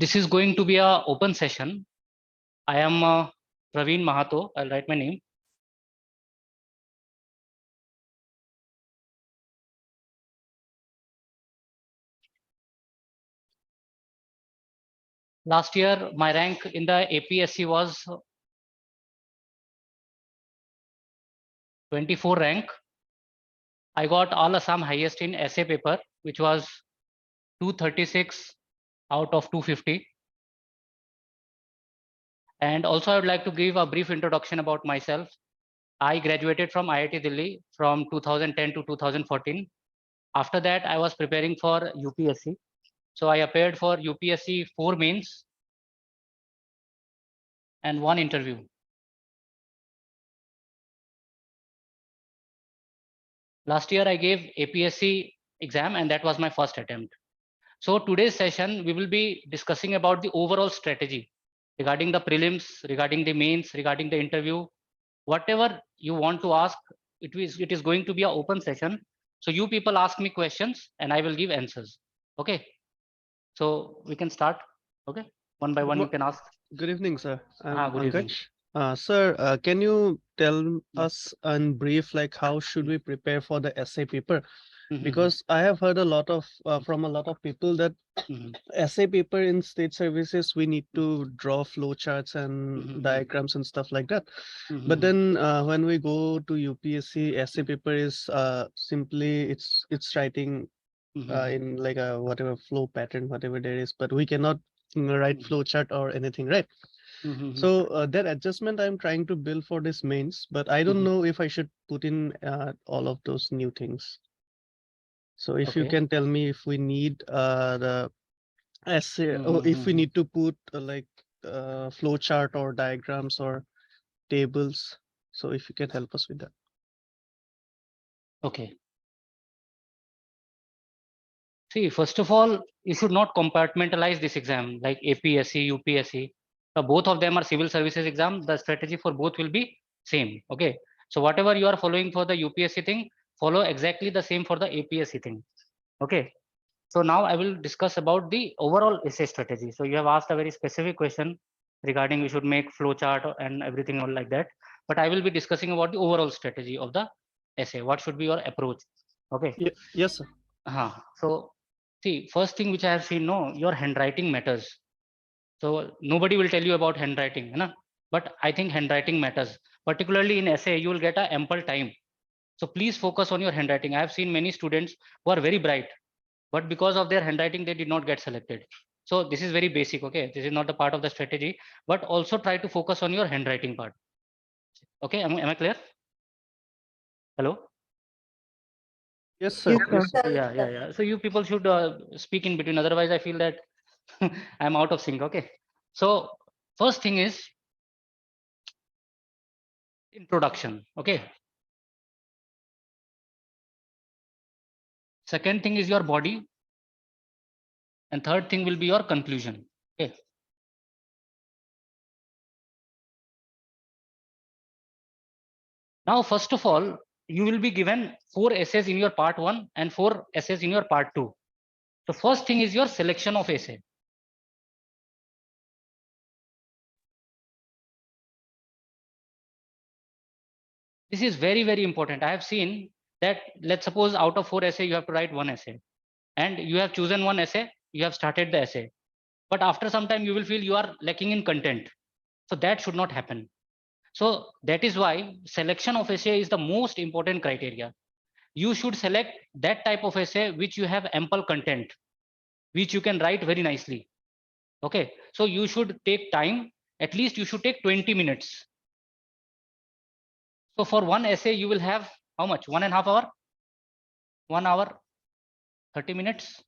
this is going to be a open session. I am Praveen Mahato. I'll write my name. Last year, my rank in the APSC was 24 rank. I got all Assam highest in essay paper, which was 236 out of 250. And also I would like to give a brief introduction about myself. I graduated from IIT Delhi from 2010 to 2014. After that, I was preparing for UPSC. So I appeared for UPSC 4 mains and 1 interview. Last year I gave APSC exam and that was my first attempt. So today's session, we will be discussing about the overall strategy regarding the prelims, regarding the mains, regarding the interview, whatever you want to ask. It is going to be an open session. So you people ask me questions and I will give answers. Okay. So we can start. Okay. One by one you can ask. Good evening, sir. I'm Good evening. Sir, can you tell us in brief, like how should we prepare for the essay paper? Because I have heard a lot of from a lot of people that essay paper in state services, we need to draw flowcharts and diagrams and stuff like that. But then when we go to UPSC, essay paper is simply it's writing in like a whatever flow pattern, whatever there is, but we cannot write flowchart or anything, right? So that adjustment I'm trying to build for this mains, but I don't know if I should put in all of those new things. So if you can tell me if we need the essay, or if we need to put like flowchart or diagrams or tables. So if you can help us with that. Okay. See, first of all, you should not compartmentalize this exam like APSC, UPSC. Both of them are civil services exam. The strategy for both will be same. Okay. So whatever you are following for the UPSC thing, follow exactly the same for the APSC thing. Okay. So now I will discuss about the overall essay strategy. So you have asked a very specific question regarding we should make flowchart and everything all like that. But I will be discussing about the overall strategy of the essay. What should be your approach? Okay. Yes, sir. So see, first thing which I have seen, no, your handwriting matters. So nobody will tell you about handwriting, but I think handwriting matters. Particularly in essay, you will get a ample time. So please focus on your handwriting. I have seen many students who are very bright, but because of their handwriting, they did not get selected. So this is very basic. Okay, this is not a part of the strategy, but also try to focus on your handwriting part. Okay, am I clear? Hello? Yes, sir. Yes, sir. Yeah. So you people should speak in between. Otherwise, I feel that I'm out of sync. Okay. So first thing is introduction. Okay. Second thing is your body. And third thing will be your conclusion. Okay. Now, first of all, you will be given 4 essays in your part 1 and 4 essays in your part 2. The first thing is your selection of essay. This is very, very important. I have seen that, let's suppose out of 4 essay, you have to write 1 essay and you have chosen 1 essay, you have started the essay. But after some time, you will feel you are lacking in content. So that should not happen. So that is why selection of essay is the most important criteria. You should select that type of essay which you have ample content, which you can write very nicely. Okay, so you should take time. At least you should take 20 minutes. So for 1 essay, you will have how much? 1.5 hour? 1 hour, 30 minutes.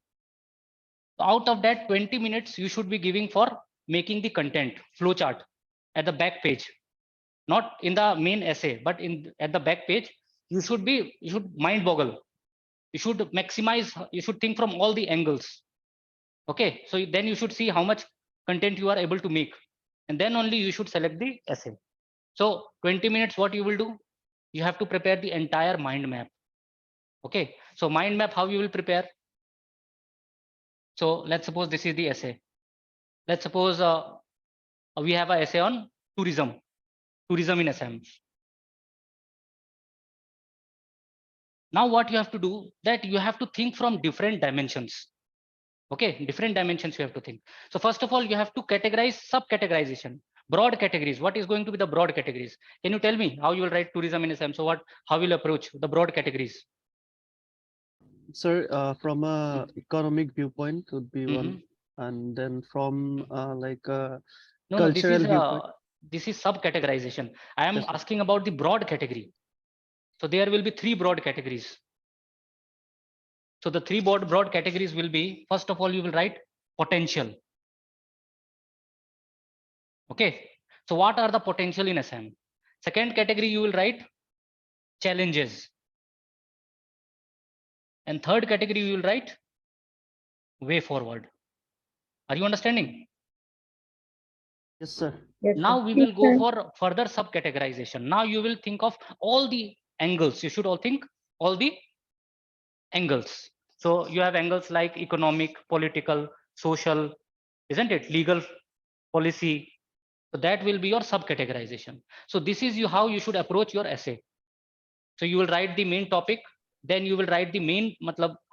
Out of that 20 minutes, you should be giving for making the content flowchart at the back page, not in the main essay, but at the back page. You should mind boggle. You should maximize, you should think from all the angles. Okay, so then you should see how much content you are able to make, and then only you should select the essay. So 20 minutes, what you will do? You have to prepare the entire mind map. Okay, so mind map, how you will prepare? So let's suppose this is the essay. Let's suppose we have an essay on tourism in Assam. Now what you have to do, that you have to think from different dimensions. Okay, different dimensions you have to think. So first of all, you have to categorize, sub-categorization, broad categories. What is going to be the broad categories? Can you tell me how you will write tourism in Assam? So how will you approach the broad categories? Sir, from a economic viewpoint would be one, and then from No, cultural viewpoint. this is sub-categorization. I am Yes, sir. asking about the broad category. So there will be 3 broad categories. So the 3 broad categories will be, first of all, you will write potential. Okay. So what are the potential in Assam? Second category, you will write challenges. And third category, you will write way forward. Are you understanding? Yes, sir. Yes, Now sir. we will go for further sub-categorization. Now you will think of all the angles. You should all think all the angles. So you have angles like economic, political, social, isn't it? Legal, policy. So that will be your sub-categorization. So this is how you should approach your essay. So you will write the main topic, then you will write the main,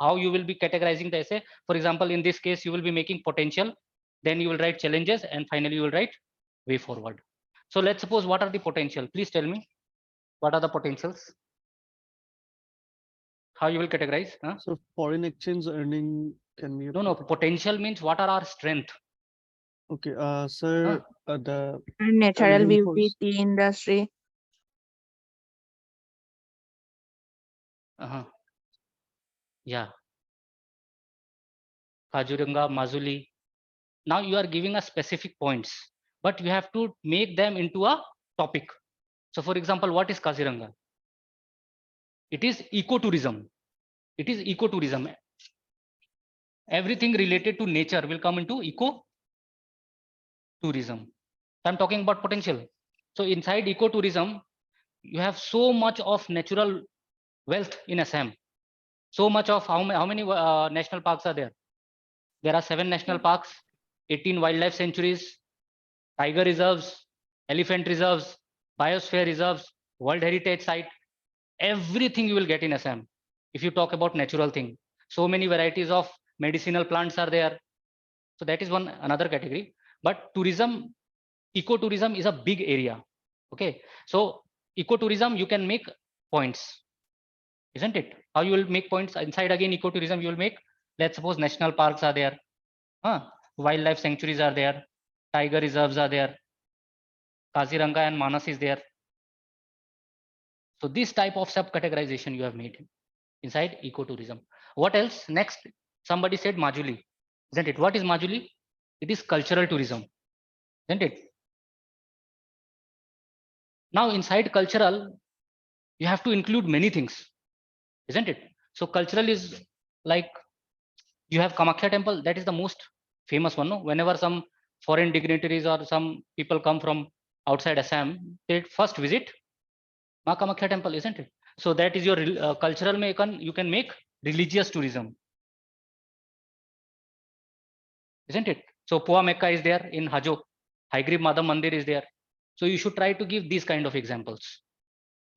how you will be categorizing the essay. For example, in this case, you will be making potential, then you will write challenges, and finally you will write way forward. So let's suppose, what are the potential? Please tell me, what are the potentials? How you will categorize? Huh? So foreign exchange earning can be. No, potential means what are our strength? Okay, sir, the Natural reinforce. beauty, tea industry. Yeah. Kaziranga, Majuli. Now you are giving us specific points, but you have to make them into a topic. So for example, what is Kaziranga? It is ecotourism. It is ecotourism. Everything related to nature will come into ecotourism. So I'm talking about potential. So inside ecotourism, you have so much of natural wealth in Assam. So much of how many national parks are there? There are 7 national parks, 18 wildlife sanctuaries, tiger reserves, elephant reserves, biosphere reserves, World Heritage Site. Everything you will get in Assam. If you talk about natural thing, so many varieties of medicinal plants are there. So that is another category. But tourism, ecotourism is a big area. Okay, so ecotourism you can make points, isn't it? How you will make points inside? Again, ecotourism you will make. Let's suppose national parks are there, wildlife sanctuaries are there, tiger reserves are there, Kaziranga and Manas is there. So this type of sub-categorization you have made inside ecotourism. What else? Next, somebody said Majuli, isn't it? What is Majuli? It is cultural tourism, isn't it? Now inside cultural, you have to include many things, isn't it? So cultural is like, you have Kamakhya temple, that is the most famous one. No? Whenever some foreign dignitaries or some people come from outside Assam, they first visit Ma Kamakhya temple, isn't it? So that is your cultural, you can make religious tourism, isn't it? So Poa Mecca is there in Hajo, Haigrib Madam Mandir is there. So you should try to give these kind of examples.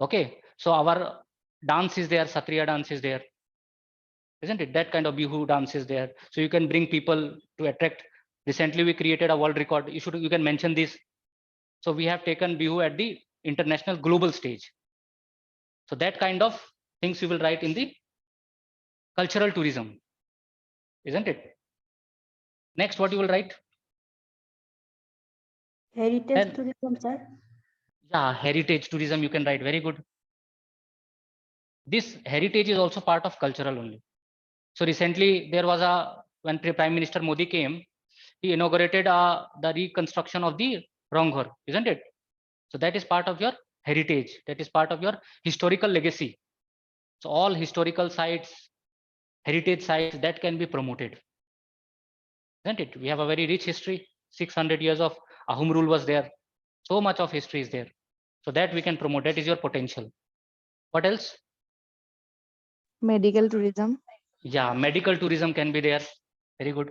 Okay, so our dance is there, Satriya dance is there, isn't it? That kind of Bihu dance is there. So you can bring people to attract. Recently we created a world record. You can mention this. So we have taken Bihu at the international global stage. So that kind of things you will write in the cultural tourism, isn't it? Next, what you will write? Heritage tourism, sir. Yeah, heritage tourism you can write. Very good. This heritage is also part of cultural only. So recently there was when Prime Minister Modi came, he inaugurated the reconstruction of the Ronghor, isn't it? So that is part of your heritage. That is part of your historical legacy. So all historical sites, heritage sites, that can be promoted, isn't it? We have a very rich history. 600 years of Ahom rule was there. So much of history is there. So that we can promote. That is your potential. What else? Medical tourism. Yeah, medical tourism can be there. Very good.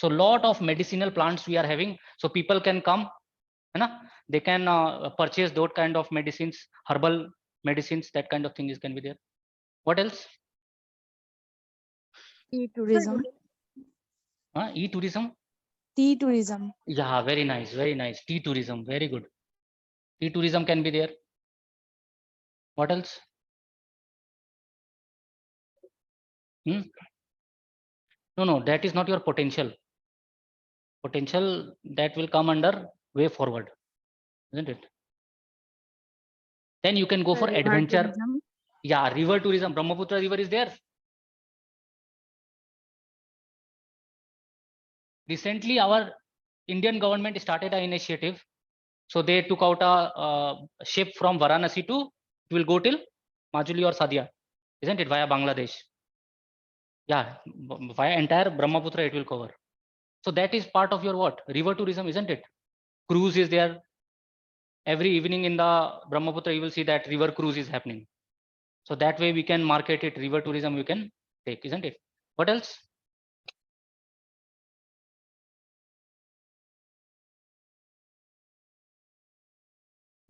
So lot of medicinal plants we are having. So people can come, they can purchase those kind of medicines, herbal medicines, that kind of thing is can be there. What else? Tea tourism. E-tourism. Tea tourism. Yeah, very nice, very nice. Tea tourism, very good. Tea tourism can be there. What else? No, that is not your potential. Potential that will come under way forward, isn't it? Then you can go for River adventure. tourism. Yeah, river tourism. Brahmaputra river is there. Recently, our Indian government started an initiative. So they took out a ship from Varanasi to, it will go till Majuli or Sadia, isn't it, via Bangladesh? Yeah, via entire Brahmaputra it will cover. So that is part of your what? River tourism, isn't it? Cruise is there. Every evening in the Brahmaputra, you will see that river cruise is happening. So that way we can market it. River tourism you can take, isn't it? What else?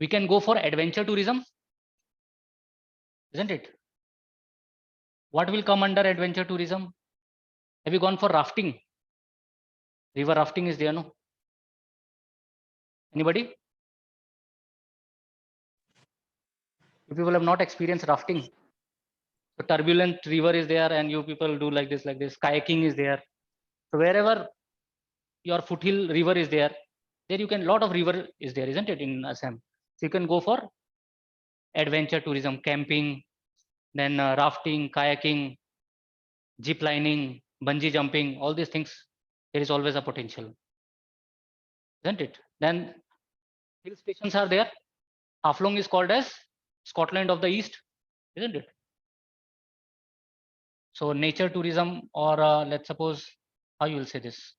We can go for adventure tourism, isn't it? What will come under adventure tourism? Have you gone for rafting? River rafting is there, no? Anybody? You people have not experienced rafting. So turbulent river is there and you people do like this. Kayaking is there. So wherever your foothill river is there you can, lot of river is there, isn't it, in Assam? So you can go for adventure tourism, camping, then rafting, kayaking, zip lining, bungee jumping, all these things. There is always a potential, isn't it? Then hill stations are there. Haflong is called as Scotland of the East, isn't it? So nature tourism, or let's suppose, how you will say this?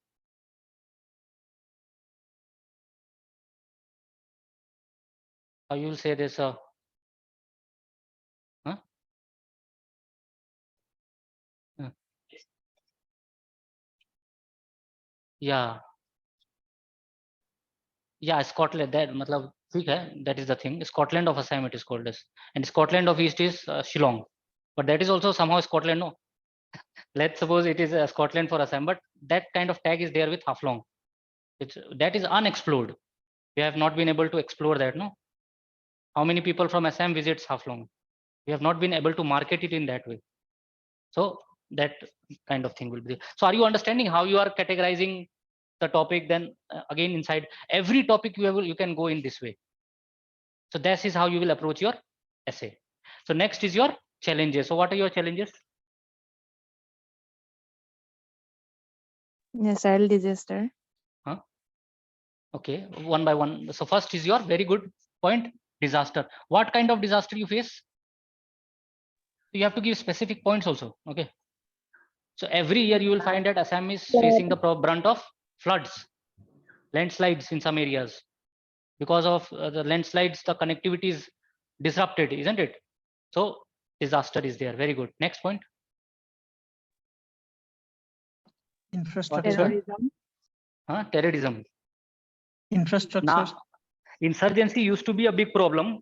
How you will say this? Yeah. Yeah, Scotland. That matlab, ठीक है, that is the thing. Scotland of Assam it is called as, and Scotland of East is Shillong. But that is also somehow Scotland, no? Let's suppose it is Scotland for Assam, but that kind of tag is there with Haflong. That is unexplored. We have not been able to explore that, no? How many people from Assam visits Haflong? We have not been able to market it in that way. So that kind of thing will be there. So are you understanding how you are categorizing the topic? Then again, inside every topic you can go in this way. So this is how you will approach your essay. So next is your challenges. So what are your challenges? Natural disaster. Okay, one by one. So first is your very good point, disaster. What kind of disaster you face? You have to give specific points also. Okay. So every year you will find that Assam is facing the brunt of floods, landslides in some areas. Because of the landslides, the connectivity is disrupted, isn't it? So disaster is there. Very good. Next point. Infrastructure. Terrorism. Terrorism. Infrastructure. Now, insurgency used to be a big problem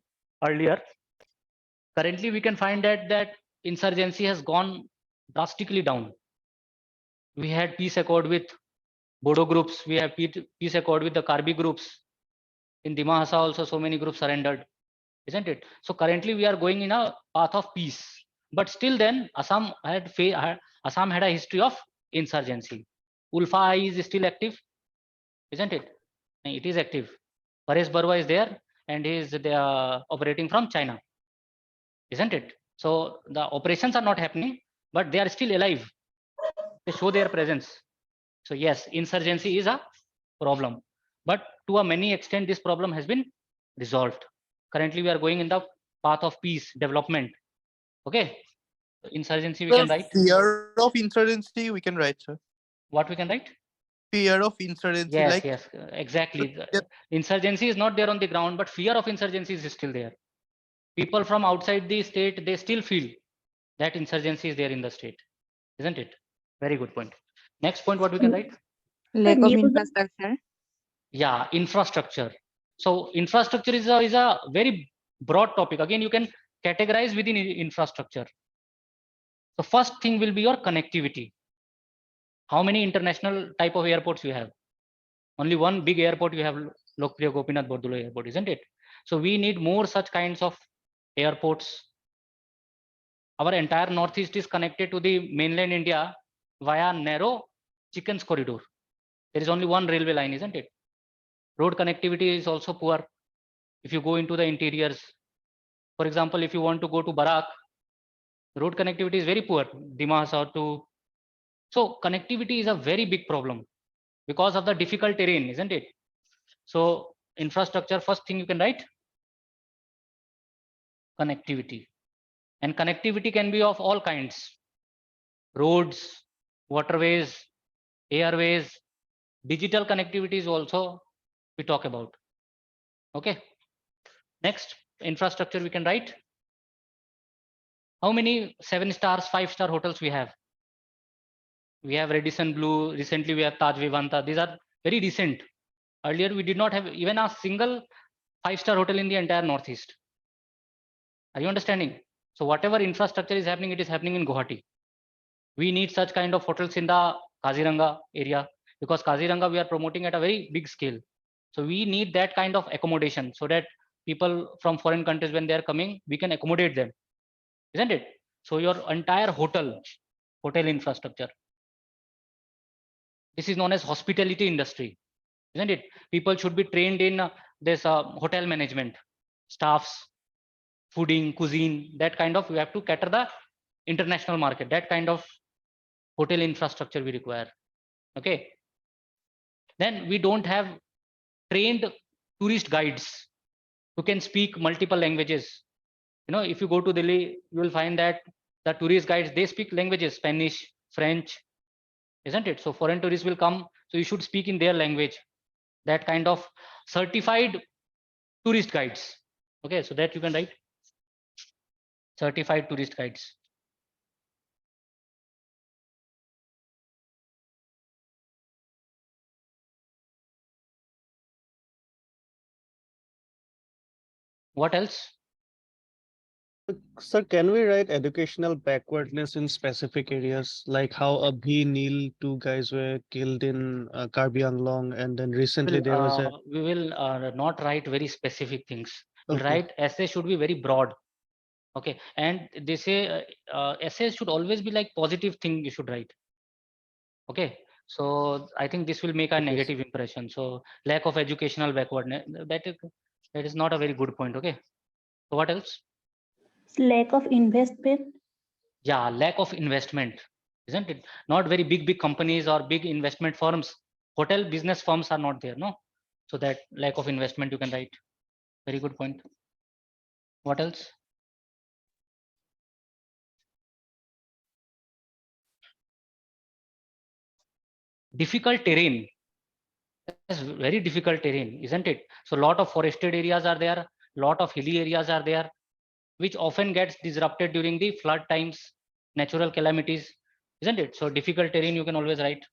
earlier. Currently, we can find that insurgency has gone drastically down. We had peace accord with Bodo groups. We have peace accord with the Karbi groups. In Dima Hasa also so many groups surrendered, isn't it? So currently we are going in a path of peace. But still then Assam had a history of insurgency. Ulfa is still active, isn't it? It is active. Paresh Barua is there and he is operating from China, isn't it? So the operations are not happening, but they are still alive. They show their presence. So yes, insurgency is a problem, but to a many extent this problem has been resolved. Currently we are going in the path of peace, development. Okay, insurgency we can write. Fear of insurgency we can write, sir. What we can write? Fear of insurgency. Yes, like yes, exactly. Yep. Insurgency is not there on the ground, but fear of insurgency is still there. People from outside the state, they still feel that insurgency is there in the state, isn't it? Very good point. Next point, what we can write? Lack of user- infrastructure. Yeah, infrastructure. So infrastructure is a very broad topic. Again, you can categorize within infrastructure. The first thing will be your connectivity. How many international type of airports you have? Only one big airport you have, Lokpriya Gopinath Bordolo Airport, isn't it? So we need more such kinds of airports. Our entire Northeast is connected to the mainland India via narrow chickens corridor. There is only one railway line, isn't it? Road connectivity is also poor. If you go into the interiors, for example, if you want to go to Barak, road connectivity is very poor. Dimas or to, so connectivity is a very big problem because of the difficult terrain, isn't it? So infrastructure, first thing you can write, connectivity. And connectivity can be of all kinds: roads, waterways, airways. Digital connectivity is also we talk about. Okay. Next, infrastructure we can write. How many 7 stars, 5-star hotels we have? We have Radisson Blue. Recently, we have Taj Vivanta. These are very recent. Earlier, we did not have even a single 5-star hotel in the entire Northeast. Are you understanding? So whatever infrastructure is happening, it is happening in Guwahati. We need such kind of hotels in the Kaziranga area, because Kaziranga we are promoting at a very big scale. So we need that kind of accommodation so that people from foreign countries, when they are coming, we can accommodate them, isn't it? So your entire hotel infrastructure. This is known as hospitality industry, isn't it? People should be trained in this hotel management, staffs, fooding, cuisine, that kind of, we have to cater the international market. That kind of hotel infrastructure we require. Okay. Then we don't have trained tourist guides who can speak multiple languages. You know, if you go to Delhi, you will find that the tourist guides, they speak languages, Spanish, French, isn't it? So foreign tourists will come, so you should speak in their language. That kind of certified tourist guides. Okay, so that you can write certified tourist guides. What else? Sir, can we write educational backwardness in specific areas, like how 𝐓𝐸 two guys were killed in Karbi Anglong, and then recently there was a We will not write very specific things. We'll Okay. write essay should be very broad. Okay, and they say essays should always be like positive thing you should write. Okay, so I think this will make a Okay, negative impression. So lack of educational backwardness, that is not a very good point. Okay, so what else? lack of investment, Yeah, lack of investment, isn't it? Not very big companies or big investment firms. Hotel business firms are not there, no? So that lack of investment you can write. Very good point. What else? Difficult terrain. That's very difficult terrain, isn't it? So a lot of forested areas are there, lot of hilly areas are there, which often gets disrupted during the flood times, natural calamities, isn't it? So difficult terrain you can always write.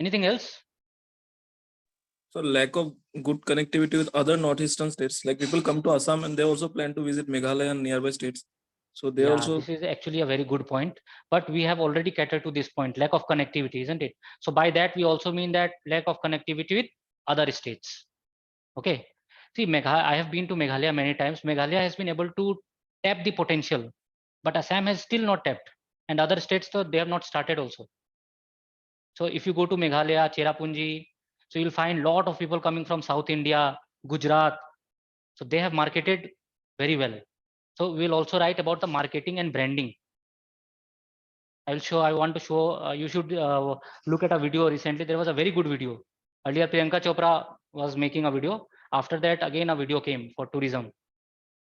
Anything else? So lack of good connectivity with other northeastern states. Like people come to Assam and they also plan to visit Meghalaya and nearby states. So they Yeah, also this is actually a very good point, but we have already catered to this point, lack of connectivity, isn't it? So by that, we also mean that lack of connectivity with other states. Okay. See, I have been to Meghalaya many times. Meghalaya has been able to tap the potential, but Assam has still not tapped, and other states, though, they have not started also. So if you go to Meghalaya, Cherrapunji, so you'll find a lot of people coming from South India, Gujarat. So they have marketed very well. So we'll also write about the marketing and branding. I want to show, you should look at a video recently. There was a very good video. Earlier, Priyanka Chopra was making a video. After that, again, a video came for tourism.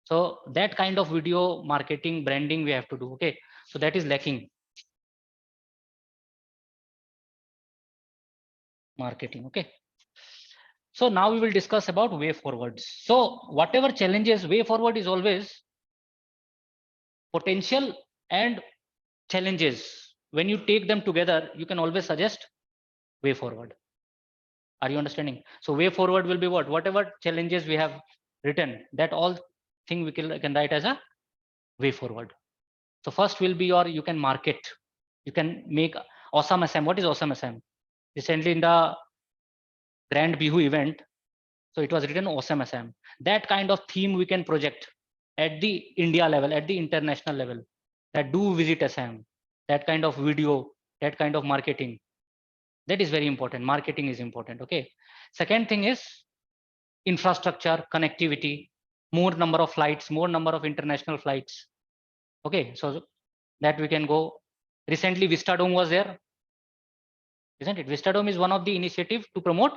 So that kind of video marketing, branding, we have to do. Okay. So that is lacking. Marketing. Okay. So now we will discuss about way forwards. So whatever challenges, way forward is always potential and challenges, when you take them together, you can always suggest way forward. Are you understanding? So way forward will be what? Whatever challenges we have written, that all thing we can write as a way forward. So first will be your, you can market. You can make 𝐓𝐴𝐷. What is 𝐓𝐴𝐷? Recently in the Grand Bihu event, so it was written 𝐓𝐴𝐷. That kind of theme we can project at the India level, at the international level. That do visit Assam. That kind of video, that kind of marketing. That is very important. Marketing is important. Okay. Second thing is infrastructure, connectivity, more number of flights, more number of international flights. Okay. So that we can go. Recently, Vistadome was there. Isn't it? Vistadome is one of the initiative to promote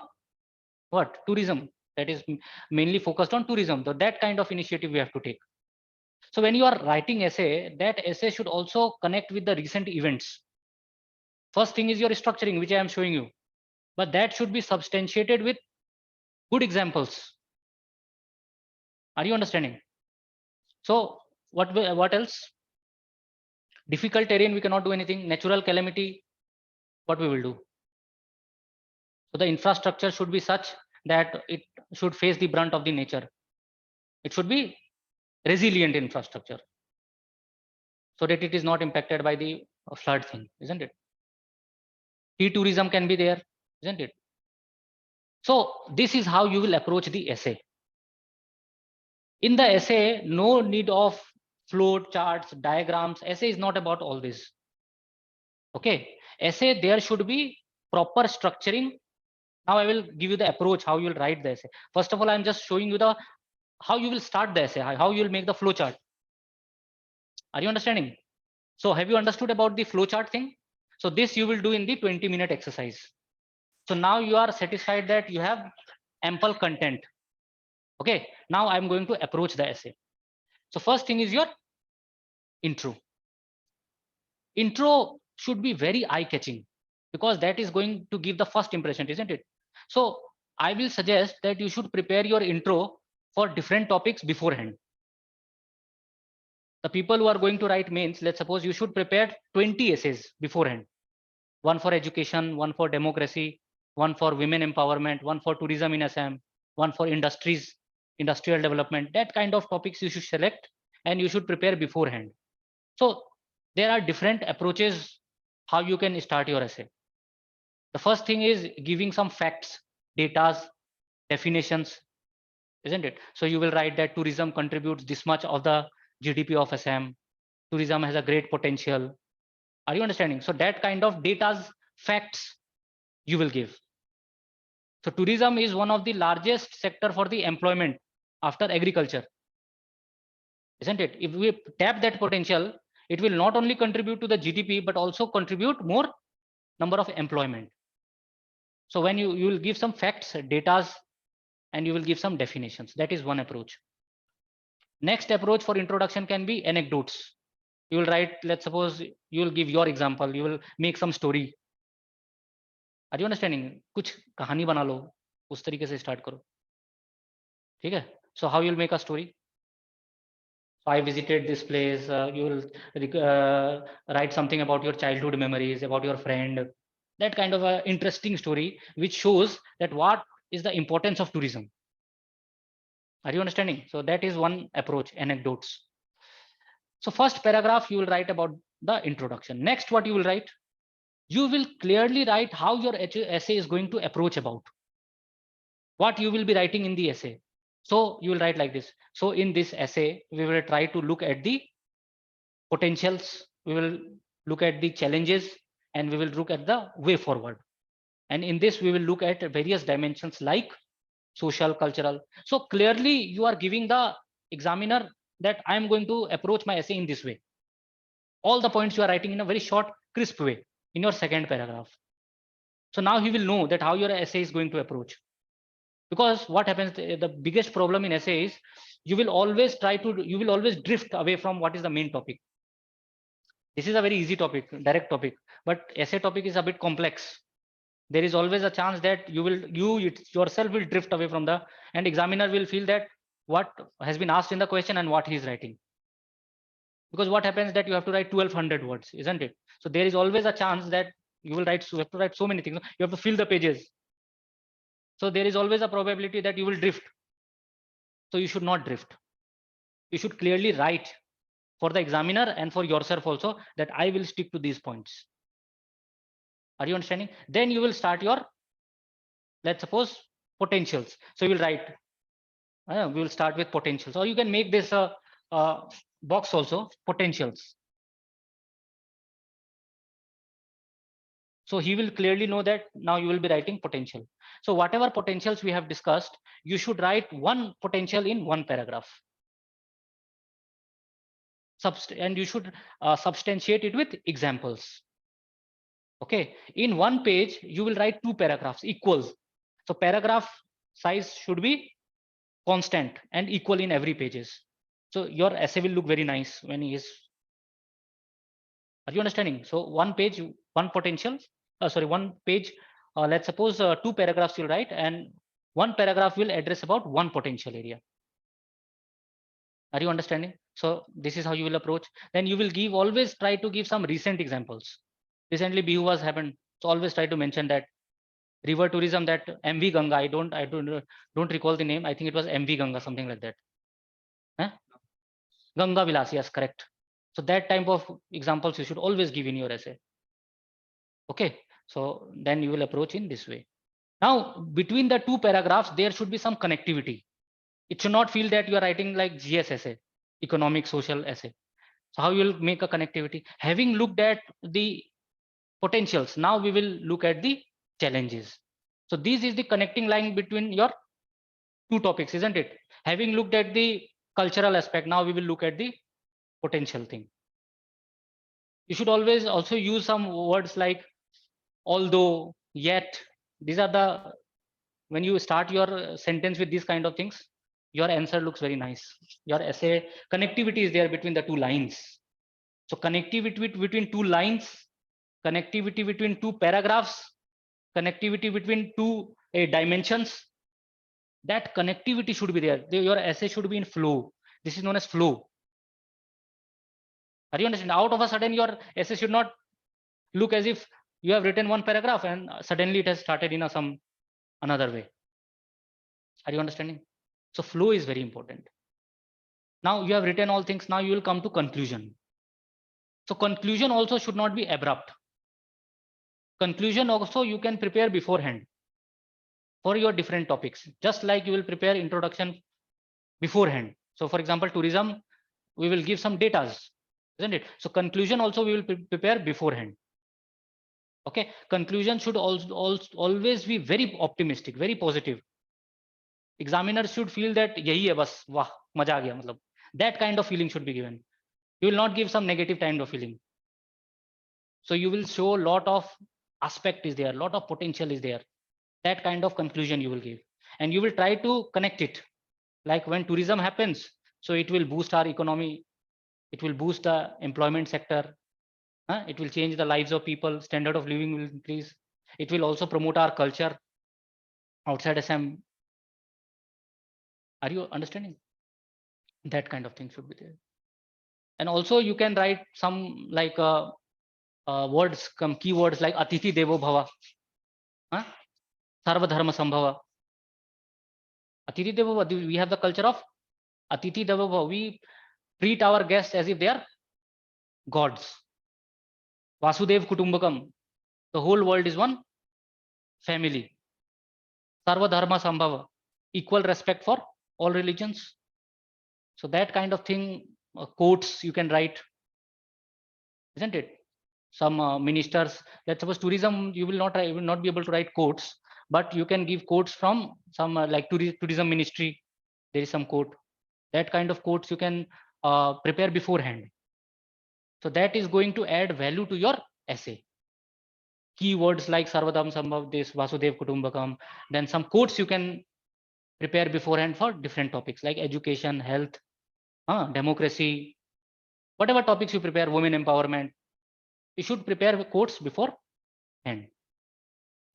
what? Tourism. That is mainly focused on tourism. So that kind of initiative we have to take. So when you are writing essay, that essay should also connect with the recent events. First thing is your structuring, which I am showing you, but that should be substantiated with good examples. Are you understanding? So what else? Difficult terrain, we cannot do anything. Natural calamity, what we will do? So the infrastructure should be such that it should face the brunt of the nature. It should be resilient infrastructure, so that it is not impacted by the flood thing, isn't it? Tea tourism can be there, isn't it? So this is how you will approach the essay. In the essay, no need of flow charts, diagrams. Essay is not about all this. Okay, essay, there should be proper structuring. Now I will give you the approach, how you will write the essay. First of all, I'm just showing you the how you will start the essay, how you will make the flow chart. Are you understanding? So have you understood about the flow chart thing? So this you will do in the 20-minute exercise. So now you are satisfied that you have ample content. Okay, now I'm going to approach the essay. So first thing is your intro. Intro should be very eye-catching, because that is going to give the first impression, isn't it? So I will suggest that you should prepare your intro for different topics beforehand. The people who are going to write mains, let's suppose you should prepare 20 essays beforehand. One for education, one for democracy, one for women empowerment, one for tourism in Assam, one for industries, industrial development. That kind of topics you should select and you should prepare beforehand. So there are different approaches how you can start your essay. The first thing is giving some facts, datas, definitions, isn't it? So you will write that tourism contributes this much of the GDP of Assam. Tourism has a great potential. Are you understanding? So that kind of datas, facts you will give. So tourism is one of the largest sector for the employment after agriculture, isn't it? If we tap that potential, it will not only contribute to the GDP, but also contribute more number of employment. So when you will give some facts, datas, and you will give some definitions. That is one approach. Next approach for introduction can be anecdotes. You will write, let's suppose you will give your example, you will make some story. Are you understanding? कुछ कहानी बना लो, उस तरीके से start करो. ठीक है? So how you will make a story? So I visited this place. You will write something about your childhood memories, about your friend. That kind of a interesting story which shows that what is the importance of tourism. Are you understanding? So that is one approach, anecdotes. So first paragraph you will write about the introduction. Next, what you will write? You will clearly write how your essay is going to approach about. What you will be writing in the essay. So you will write like this. So in this essay, we will try to look at the potentials. We will look at the challenges, and we will look at the way forward. And in this, we will look at various dimensions like social, cultural. So clearly you are giving the examiner that I am going to approach my essay in this way. All the points you are writing in a very short, crisp way in your second paragraph. So now he will know that how your essay is going to approach. Because what happens, the biggest problem in essay is you will always drift away from what is the main topic. This is a very easy topic, direct topic, but essay topic is a bit complex. There is always a chance that you yourself will drift away from the, and examiner will feel that what has been asked in the question and what he is writing. Because what happens that you have to write 1200 words, isn't it? So there is always a chance that you will write, you have to write so many things. You have to fill the pages. So there is always a probability that you will drift. So you should not drift. You should clearly write for the examiner and for yourself also that I will stick to these points. Are you understanding? Then you will start your, let's suppose, potentials. So you will write, we will start with potentials, or you can make this box also, potentials. So he will clearly know that now you will be writing potential. So whatever potentials we have discussed, you should write one potential in one paragraph. And you should substantiate it with examples. Okay, in one page, you will write 2 paragraphs equals. So paragraph size should be constant and equal in every pages. So your essay will look very nice when he is. Are you understanding? So one page, one potential, one page, let's suppose 2 paragraphs you'll write, and one paragraph will address about one potential area. Are you understanding? So this is how you will approach. Then you will give, always try to give some recent examples. Recently Bihu was happened. So always try to mention that river tourism, that 𝐓𝐸𝐤𝐤𝐲, I don't recall the name. I think it was 𝐓𝐸𝐤𝐲, something like that. Ganga Vilas, yes, correct. So that type of examples you should always give in your essay. Okay, so then you will approach in this way. Now, between the 2 paragraphs, there should be some connectivity. It should not feel that you are writing like GS essay, economic social essay. So how you will make a connectivity? Having looked at the potentials, now we will look at the challenges. So this is the connecting line between your 2 topics, isn't it? Having looked at the cultural aspect, now we will look at the potential thing. You should always also use some words like although, yet. These are the, when you start your sentence with these kind of things, your answer looks very nice. Your essay connectivity is there between the 2 lines. So connectivity between 2 lines, connectivity between 2 paragraphs, connectivity between 2 dimensions. That connectivity should be there. Your essay should be in flow. This is known as flow. Are you understanding? Out of a sudden, your essay should not look as if you have written one paragraph and suddenly it has started in some another way. Are you understanding? So flow is very important. Now you have written all things. Now you will come to conclusion. So conclusion also should not be abrupt. Conclusion also you can prepare beforehand for your different topics, just like you will prepare introduction beforehand. So for example, tourism, we will give some datas, isn't it? So conclusion also we will prepare beforehand. Okay, conclusion should also always be very optimistic, very positive. Examiners should feel that yahi hai bas, wah, maja aa gaya, matlab. That kind of feeling should be given. You will not give some negative kind of feeling. So you will show a lot of aspect is there, a lot of potential is there. That kind of conclusion you will give, and you will try to connect it. Like when tourism happens, so it will boost our economy, it will boost the employment sector, it will change the lives of people, standard of living will increase, it will also promote our culture outside Assam. Are you understanding? That kind of thing should be there. And also you can write some like words, some keywords like Atithi Devo Bhava, Sarva Dharma Sambhava. Atithi Devo Bhava, we have the culture of Atithi Devo Bhava. We treat our guests as if they are gods. Vasudev Kutumbakam. The whole world is one family. Sarva Dharma Sambhava. Equal respect for all religions. So that kind of thing, quotes you can write, isn't it? Some ministers, let's suppose tourism, you will not be able to write quotes, but you can give quotes from some like tourism ministry. There is some quote. That kind of quotes you can prepare beforehand. So that is going to add value to your essay. Keywords like Sarvadam Sambhav, this Vasudev Kutumbakam. Then some quotes you can prepare beforehand for different topics like education, health, democracy, whatever topics you prepare, women empowerment. You should prepare quotes beforehand.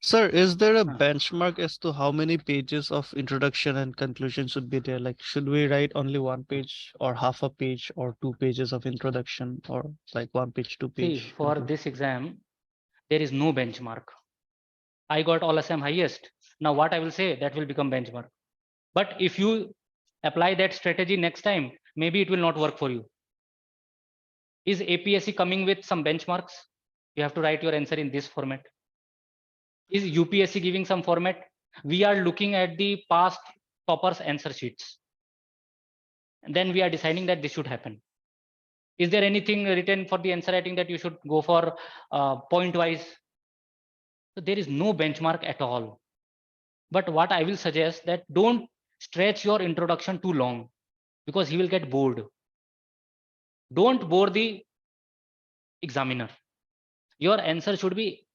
Sir, is there a Huh. benchmark as to how many pages of introduction and conclusion should be there? Like, should we write only 1 page or half a page or 2 pages of introduction or like 1 page, See, 2 page? for this exam, there is no benchmark. I got all SM highest. Now what I will say, that will become benchmark. But if you apply that strategy next time, maybe it will not work for you. Is APSC coming with some benchmarks? You have to write your answer in this format. Is UPSC giving some format? We are looking at the past toppers answer sheets. And then we are deciding that this should happen. Is there anything written for the answer writing that you should go for point wise? So there is no benchmark at all. But what I will suggest, that don't stretch your introduction too long, because he will get bored. Don't bore the examiner. Your answer should be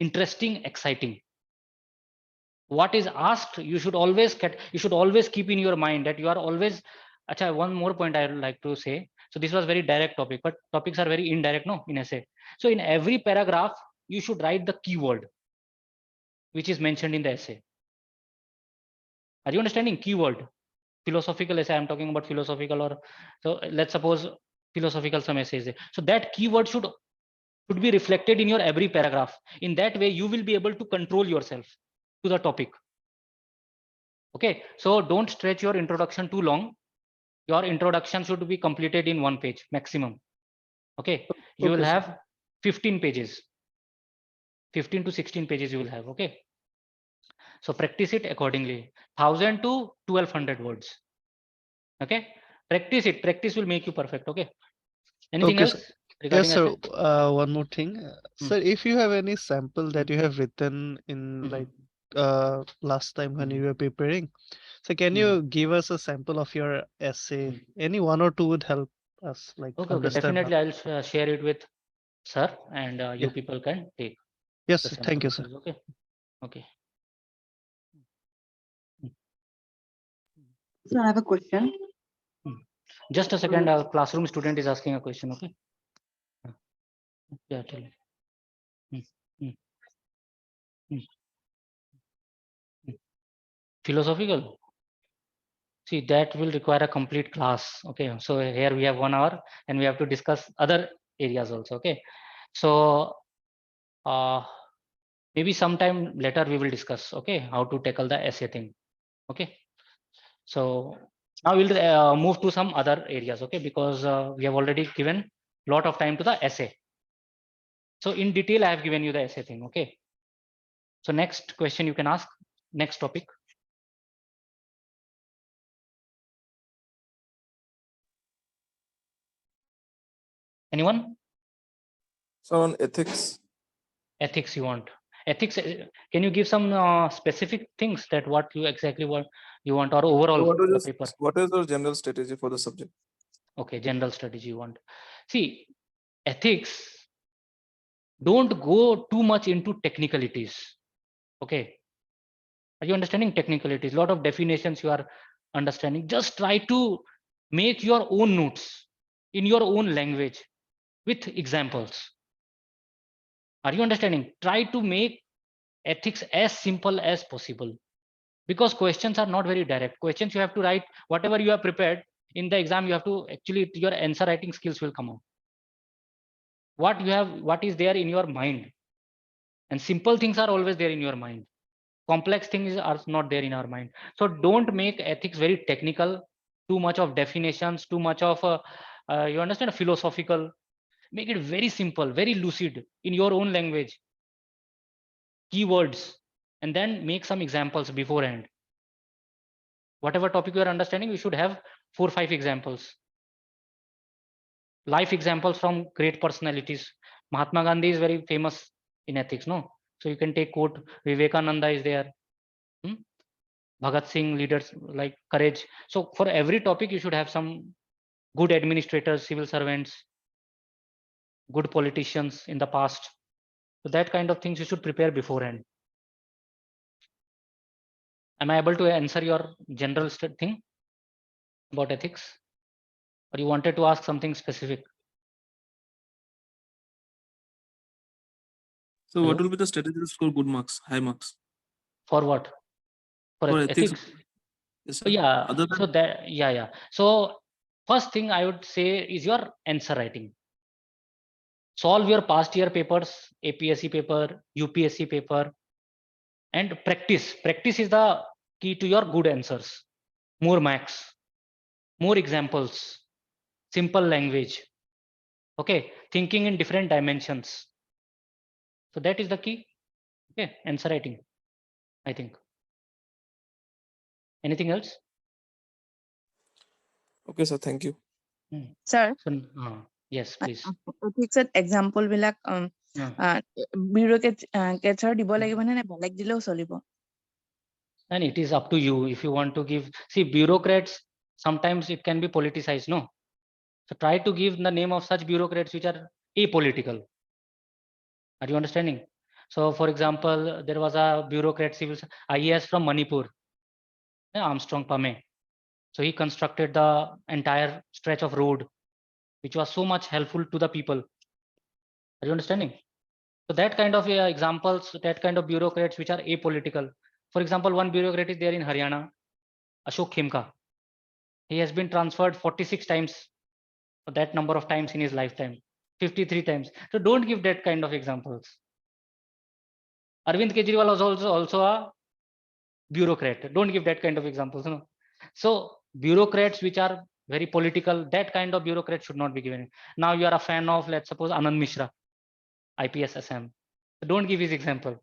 interesting, exciting. What is asked, you should always keep in your mind that you are always. Achha, one more point I would like to say. So this was very direct topic, but topics are very indirect, no, in essay. So in every paragraph, you should write the keyword which is mentioned in the essay. Are you understanding? Keyword. Philosophical essay, I'm talking about philosophical, or so let's suppose philosophical some essays. So that keyword should be reflected in your every paragraph. In that way, you will be able to control yourself to the topic. Okay, so don't stretch your introduction too long. Your introduction should be completed in 1 page maximum. Okay, you will Okay, sir. have 15 pages. 15 to 16 pages you will have. Okay, so practice it accordingly. 1000 to 1200 words. Okay, practice it. Practice will make you perfect. Okay, anything Okay, else sir. regarding Yes, sir. essay? One more thing. Sir, if you have any sample that you have written in like last time when you were preparing, so can you give us a sample of your essay? Any one or two would help us like Okay, understand how. definitely I'll share it with sir, and you Yeah. people can take Yes, the sir. Thank you, samples. sir. Okay, okay. So I have a question. Just a second, a classroom student is asking a question. Okay. Yeah, tell me. Hmm, hmm, hmm. Philosophical. See, that will require a complete class. Okay, so here we have 1 hour, and we have to discuss other areas also. Okay, so maybe sometime later we will discuss. Okay, how to tackle the essay thing. Okay, so now we'll move to some other areas. Okay, because we have already given lot of time to the essay. So in detail, I have given you the essay thing. Okay, so next question you can ask. Next topic. Anyone? So on ethics, Ethics you want? Ethics, can you give some specific things that what you exactly want you want, or overall the paper? what is your general strategy for the subject? Okay, general strategy you want. See, ethics, don't go too much into technicalities. Okay, are you understanding technicalities? Lot of definitions you are understanding. Just try to make your own notes in your own language with examples. Are you understanding? Try to make ethics as simple as possible, because questions are not very direct. Questions you have to write whatever you have prepared in the exam. You have to actually, your answer writing skills will come out. What you have, what is there in your mind, and simple things are always there in your mind. Complex things are not there in our mind. So don't make ethics very technical, too much of definitions, too much of you understand, philosophical. Make it very simple, very lucid in your own language, keywords, and then make some examples beforehand. Whatever topic you are understanding, you should have 4 or 5 examples, life examples from great personalities. Mahatma Gandhi is very famous in ethics, no? So you can take quote, Vivekananda is there, Bhagat Singh, leaders like courage. So for every topic, you should have some good administrators, civil servants, good politicians in the past. So that kind of things you should prepare beforehand. Am I able to answer your general thing about ethics? Or you wanted to ask something specific? So what Hello? will be the strategy to score good marks, high marks? For what? For For ethics. ethics? Yes, So sir. yeah, Other so than that, yeah. So first thing I would say is your answer writing. Solve your past year papers, APSC paper, UPSC paper, and practice. Practice is the key to your good answers. More max, more examples, simple language. Okay, thinking in different dimensions. So that is the key. Okay, answer writing, I think. Anything else? okay, sir. Thank you. Sir, So, yes, please. ethics example বিলাক bureaucratsৰ দিব লাগিব নে বেলেগ দিলেও চলিব? And it is up to you if you want to give. See, bureaucrats, sometimes it can be politicized, no? So try to give the name of such bureaucrats which are apolitical. Are you understanding? So for example, there was a bureaucrat civil IAS from Manipur, Armstrong Pame. So he constructed the entire stretch of road, which was so much helpful to the people. Are you understanding? So that kind of examples, that kind of bureaucrats which are apolitical. For example, one bureaucrat is there in Haryana, Ashok Khemka. He has been transferred 46 times, that number of times in his lifetime, 53 times. So don't give that kind of examples. Arvind Kejriwal was also a bureaucrat. Don't give that kind of examples. No? So bureaucrats which are very political, that kind of bureaucrat should not be given. Now you are a fan of, let's suppose, Anand Mishra, IPS SM. So don't give his example.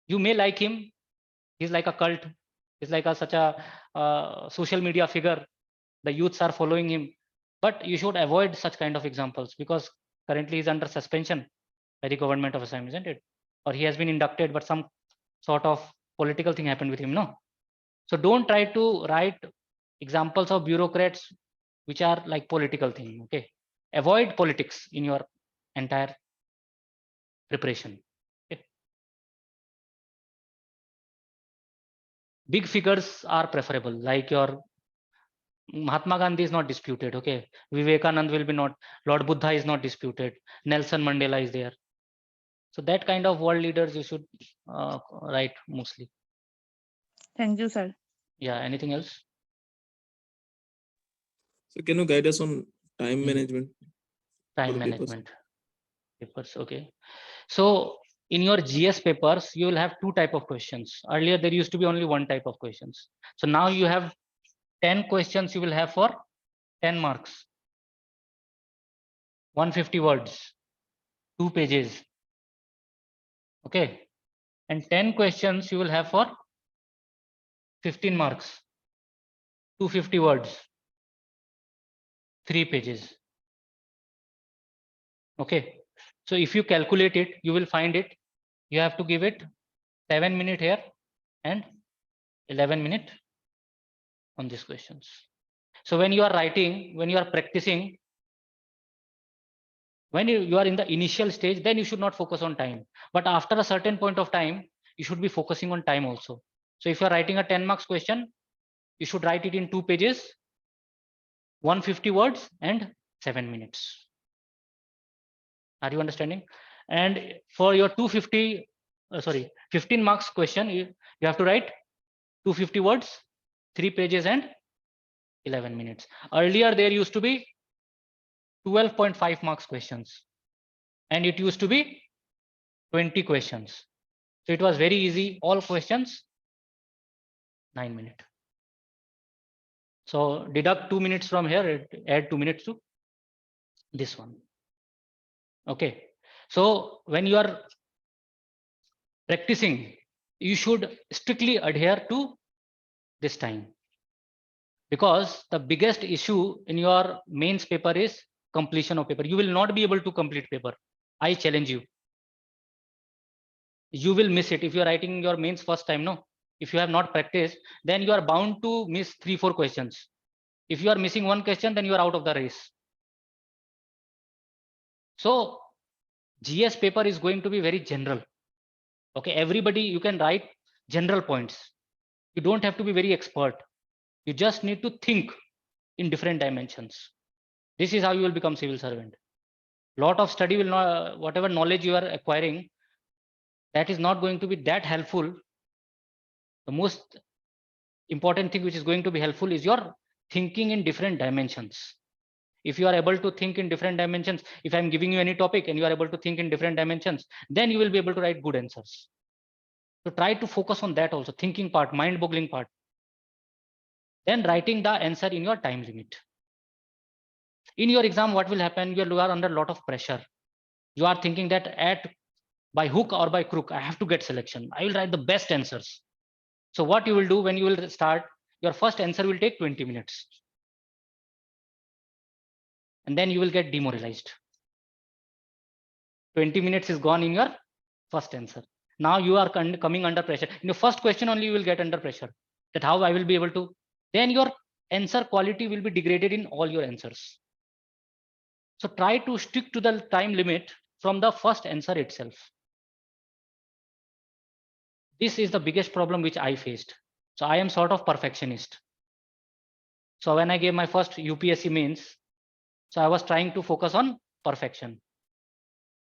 You may like him. He's like a cult. He's like such a social media figure. The youths are following him. But you should avoid such kind of examples because currently he's under suspension by the government of Assam, isn't it? Or he has been inducted, but some sort of political thing happened with him, no? So don't try to write examples of bureaucrats which are like political thing, okay? Avoid politics in your entire preparation. Okay? Big figures are preferable, like your Mahatma Gandhi is not disputed, okay? Vivekanand will be not, Lord Buddha is not disputed, Nelson Mandela is there. So that kind of world leaders you should write mostly. Thank you, sir. Yeah, anything else? So can you guide us on time management? Time for the papers? management. Papers, okay. So in your GS papers, you will have two type of questions. Earlier, there used to be only one type of questions. So now you have 10 questions you will have for 10 marks. 150 words, 2 pages. Okay. And 10 questions you will have for 15 marks, 250 words, 3 pages. Okay. So if you calculate it, you will find it. You have to give it 7 minutes here and 11 minutes on these questions. So when you are writing, when you are practicing, when you are in the initial stage, then you should not focus on time. But after a certain point of time, you should be focusing on time also. So if you are writing a 10 marks question, you should write it in 2 pages, 150 words and 7 minutes. Are you understanding? And for your 15 marks question, you have to write 250 words, 3 pages and 11 minutes. Earlier, there used to be 12.5 marks questions and it used to be 20 questions. So it was very easy. All questions, 9 minutes. So deduct 2 minutes from here, add 2 minutes to this one. Okay. So when you are practicing, you should strictly adhere to this time. Because the biggest issue in your mains paper is completion of paper. You will not be able to complete paper. I challenge you. You will miss it if you are writing your mains first time. No, if you have not practiced, then you are bound to miss 3-4 questions. If you are missing one question, then you are out of the race. So GS paper is going to be very general. Okay, everybody, you can write general points. You don't have to be very expert. You just need to think in different dimensions. This is how you will become civil servant. Lot of study will not, whatever knowledge you are acquiring, that is not going to be that helpful. The most important thing which is going to be helpful is your thinking in different dimensions. If you are able to think in different dimensions, if I'm giving you any topic and you are able to think in different dimensions, then you will be able to write good answers. So try to focus on that also, thinking part, mind-boggling part. Then writing the answer in your time limit. In your exam, what will happen? You are under a lot of pressure. You are thinking that by hook or by crook, I have to get selection. I will write the best answers. So what you will do when you will start, your first answer will take 20 minutes. And then you will get demoralized. 20 minutes is gone in your first answer. Now you are coming under pressure. In the first question only you will get under pressure. That how I will be able to. Then your answer quality will be degraded in all your answers. So try to stick to the time limit from the first answer itself. This is the biggest problem which I faced. So I am sort of perfectionist. So when I gave my first UPSC mains, so I was trying to focus on perfection.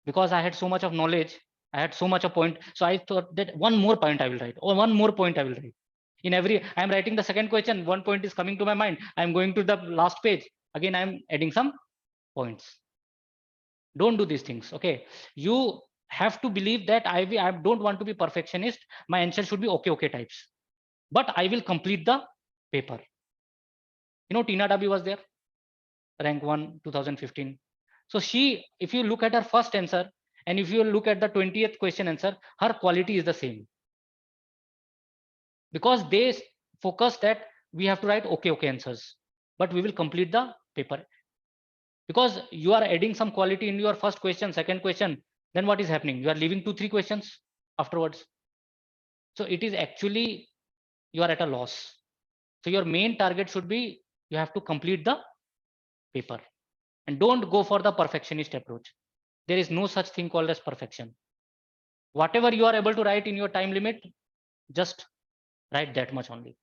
Because I had so much of knowledge, I had so much of point. So I thought that one more point I will write, or one more point I will write. In every, I'm writing the second question, one point is coming to my mind. I'm going to the last page. Again, I'm adding some points. Don't do these things. Okay. You have to believe that I don't want to be perfectionist. My answer should be okay types. But I will complete the paper. You know, Tina Dabi was there, rank 1, 2015. So she, if you look at her first answer, and if you look at the 20th question answer, her quality is the same. Because they focus that we have to write okay answers, but we will complete the paper. Because you are adding some quality in your first question, second question, then what is happening? You are leaving 2-3 questions afterwards. So it is actually, you are at a loss. So your main target should be, you have to complete the paper. And don't go for the perfectionist approach. There is no such thing called as perfection. Whatever you are able to write in your time limit, just write that much only.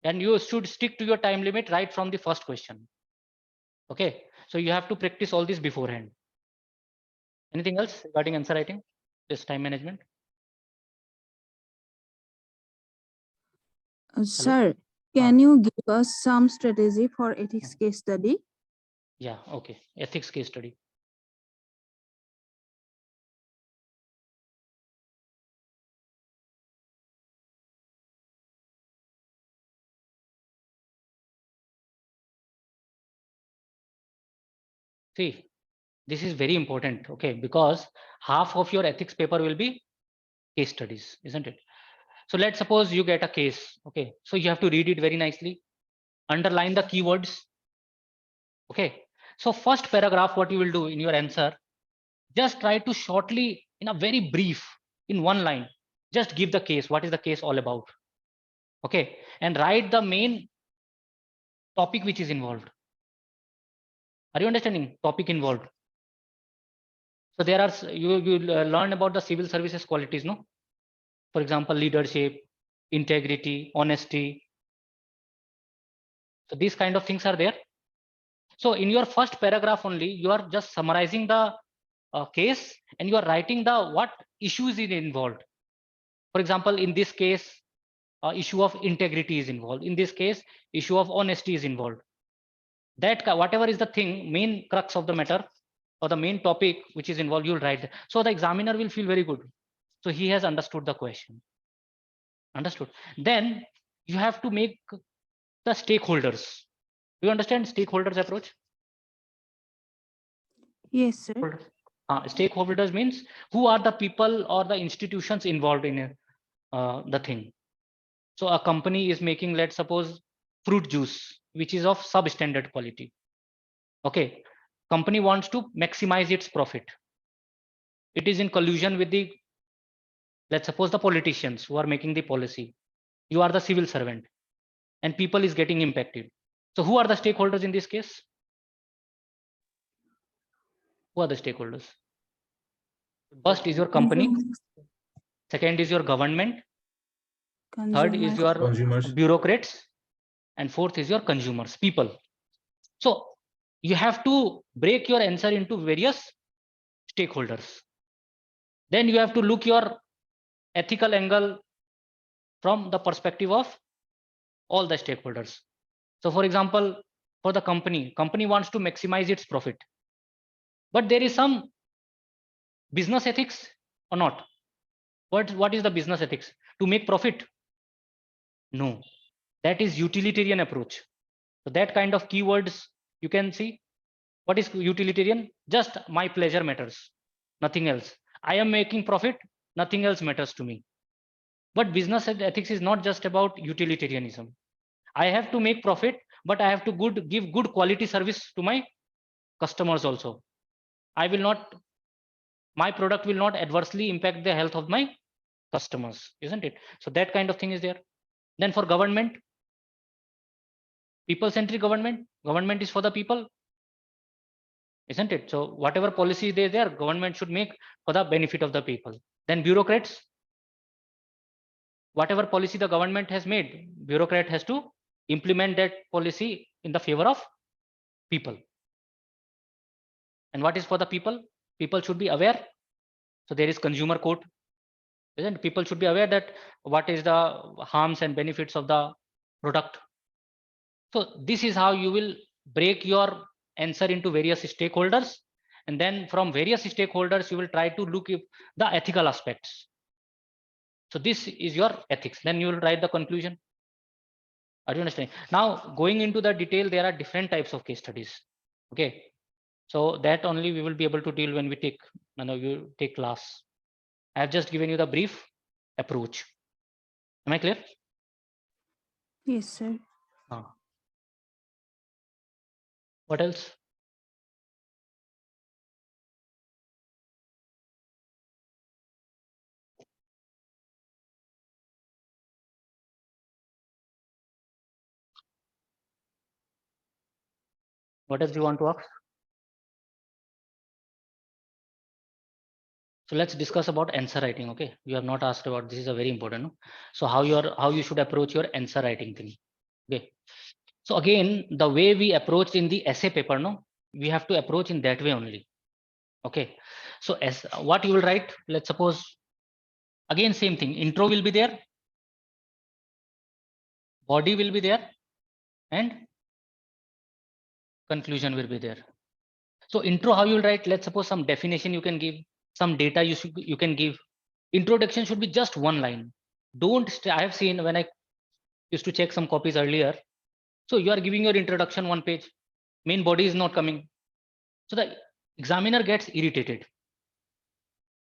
And you should stick to your time limit right from the first question. Okay, so you have to practice all this beforehand. Anything else regarding answer writing, this time management? Sir, can you give us some strategy for ethics case study? Yeah, okay. Ethics case study. See, this is very important, okay, because half of your ethics paper will be case studies, isn't it? So let's suppose you get a case, okay, so you have to read it very nicely, underline the keywords, okay. So first paragraph, what you will do in your answer, just try to shortly, in a very brief, in one line, just give the case, what is the case all about, okay, and write the main topic which is involved. Are you understanding? Topic involved. So there are, you learn about the civil services qualities, no? For example, leadership, integrity, honesty. So these kind of things are there. So in your first paragraph only, you are just summarizing the case and you are writing the what issues is involved. For example, in this case, issue of integrity is involved. In this case, issue of honesty is involved. That whatever is the thing, main crux of the matter or the main topic which is involved, you'll write. So the examiner will feel very good. So he has understood the question. Understood. Then you have to make the stakeholders. Do you understand stakeholders approach? Yes, sir. Stakeholders means who are the people or the institutions involved in the thing. So a company is making, let's suppose, fruit juice, which is of substandard quality. Okay, company wants to maximize its profit. It is in collusion with the, let's suppose, the politicians who are making the policy. You are the civil servant and people is getting impacted. So who are the stakeholders in this case? Who are the stakeholders? First is your company. Second is your government. Third is your Consumers. bureaucrats. And fourth is your consumers, people. So you have to break your answer into various stakeholders. Then you have to look your ethical angle from the perspective of all the stakeholders. So for example, for the company wants to maximize its profit, but there is some business ethics or not. What is the business ethics? To make profit? No, that is utilitarian approach. So that kind of keywords you can see. What is utilitarian? Just my pleasure matters, nothing else. I am making profit, nothing else matters to me. But business ethics is not just about utilitarianism. I have to make profit, but I have to give good quality service to my customers also. My product will not adversely impact the health of my customers, isn't it? So that kind of thing is there. Then for government, people-centric government is for the people, isn't it? So whatever policy they there, government should make for the benefit of the people. Then bureaucrats, whatever policy the government has made, bureaucrat has to implement that policy in the favor of people. And what is for the people? People should be aware. So there is consumer court, isn't it? People should be aware that what is the harms and benefits of the product. So this is how you will break your answer into various stakeholders, and then from various stakeholders you will try to look at the ethical aspects. So this is your ethics. Then you will write the conclusion. Are you understanding? Now going into the detail, there are different types of case studies. Okay, so that only we will be able to deal when we take class. I have just given you the brief approach. Am I clear? Yes, sir. What else? What else do you want to ask? So let's discuss about answer writing. Okay, you have not asked about this. Is a very important. No? So how you should approach your answer writing thing. Okay. So again, the way we approached in the essay paper, no, we have to approach in that way only. Okay. So as what you will write, let's suppose again same thing. Intro will be there, body will be there, and conclusion will be there. So intro, how you will write? Let's suppose some definition you can give, some data you can give. Introduction should be just one line. Don't I have seen when I used to check some copies earlier. So you are giving your introduction one page, main body is not coming. So the examiner gets irritated.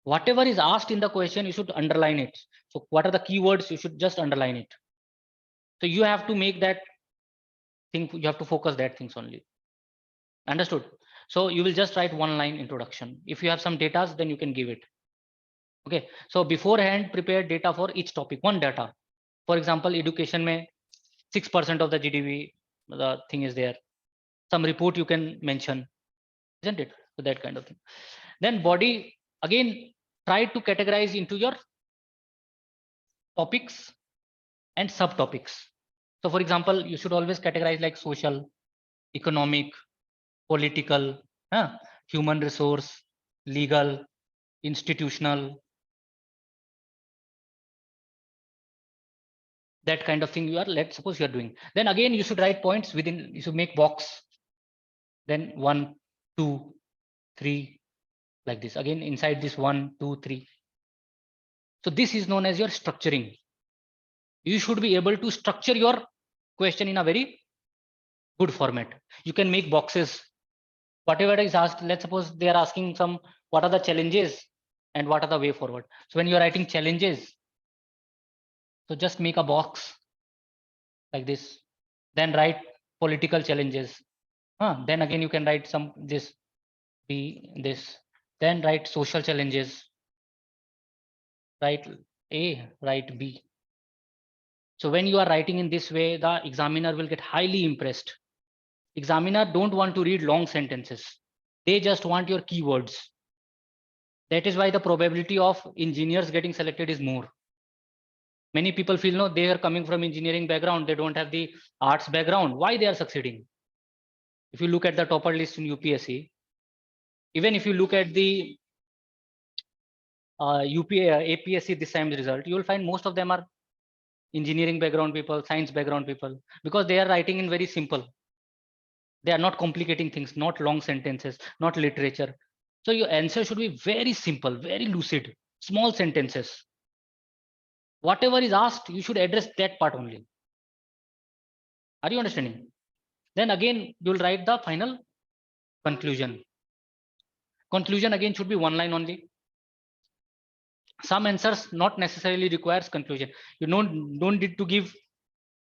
Whatever is asked in the question, you should underline it. So what are the keywords? You should just underline it. So you have to make that thing, you have to focus that things only. Understood? So you will just write one line introduction. If you have some data, then you can give it. Okay. So beforehand, prepare data for each topic, one data. For example, education may 6% of the GDP, the thing is there. Some report you can mention, isn't it? So that kind of thing. Then body, again, try to categorize into your topics and subtopics. So for example, you should always categorize like social, economic, political, human resource, legal, institutional, that kind of thing you are, let's suppose you are doing. Then again, you should write points within, you should make box. Then 1, 2, 3, like this. Again, inside this 1, 2, 3. So this is known as your structuring. You should be able to structure your question in a very good format. You can make boxes. Whatever is asked, let's suppose they are asking some, what are the challenges and what are the way forward. So when you are writing challenges, so just make a box like this. Then write political challenges. Then again, you can write some this, this. Then write social challenges. Write A, write B. So when you are writing in this way, the examiner will get highly impressed. Examiner don't want to read long sentences. They just want your keywords. That is why the probability of engineers getting selected is more. Many people feel, no, they are coming from engineering background. They don't have the arts background. Why they are succeeding? If you look at the topper list in UPSC, even if you look at the APSC this time's result, you will find most of them are engineering background people, science background people, because they are writing in very simple. They are not complicating things, not long sentences, not literature. So your answer should be very simple, very lucid, small sentences. Whatever is asked, you should address that part only. Are you understanding? Then again, you'll write the final conclusion. Conclusion again should be one line only. Some answers not necessarily requires conclusion. You don't need to give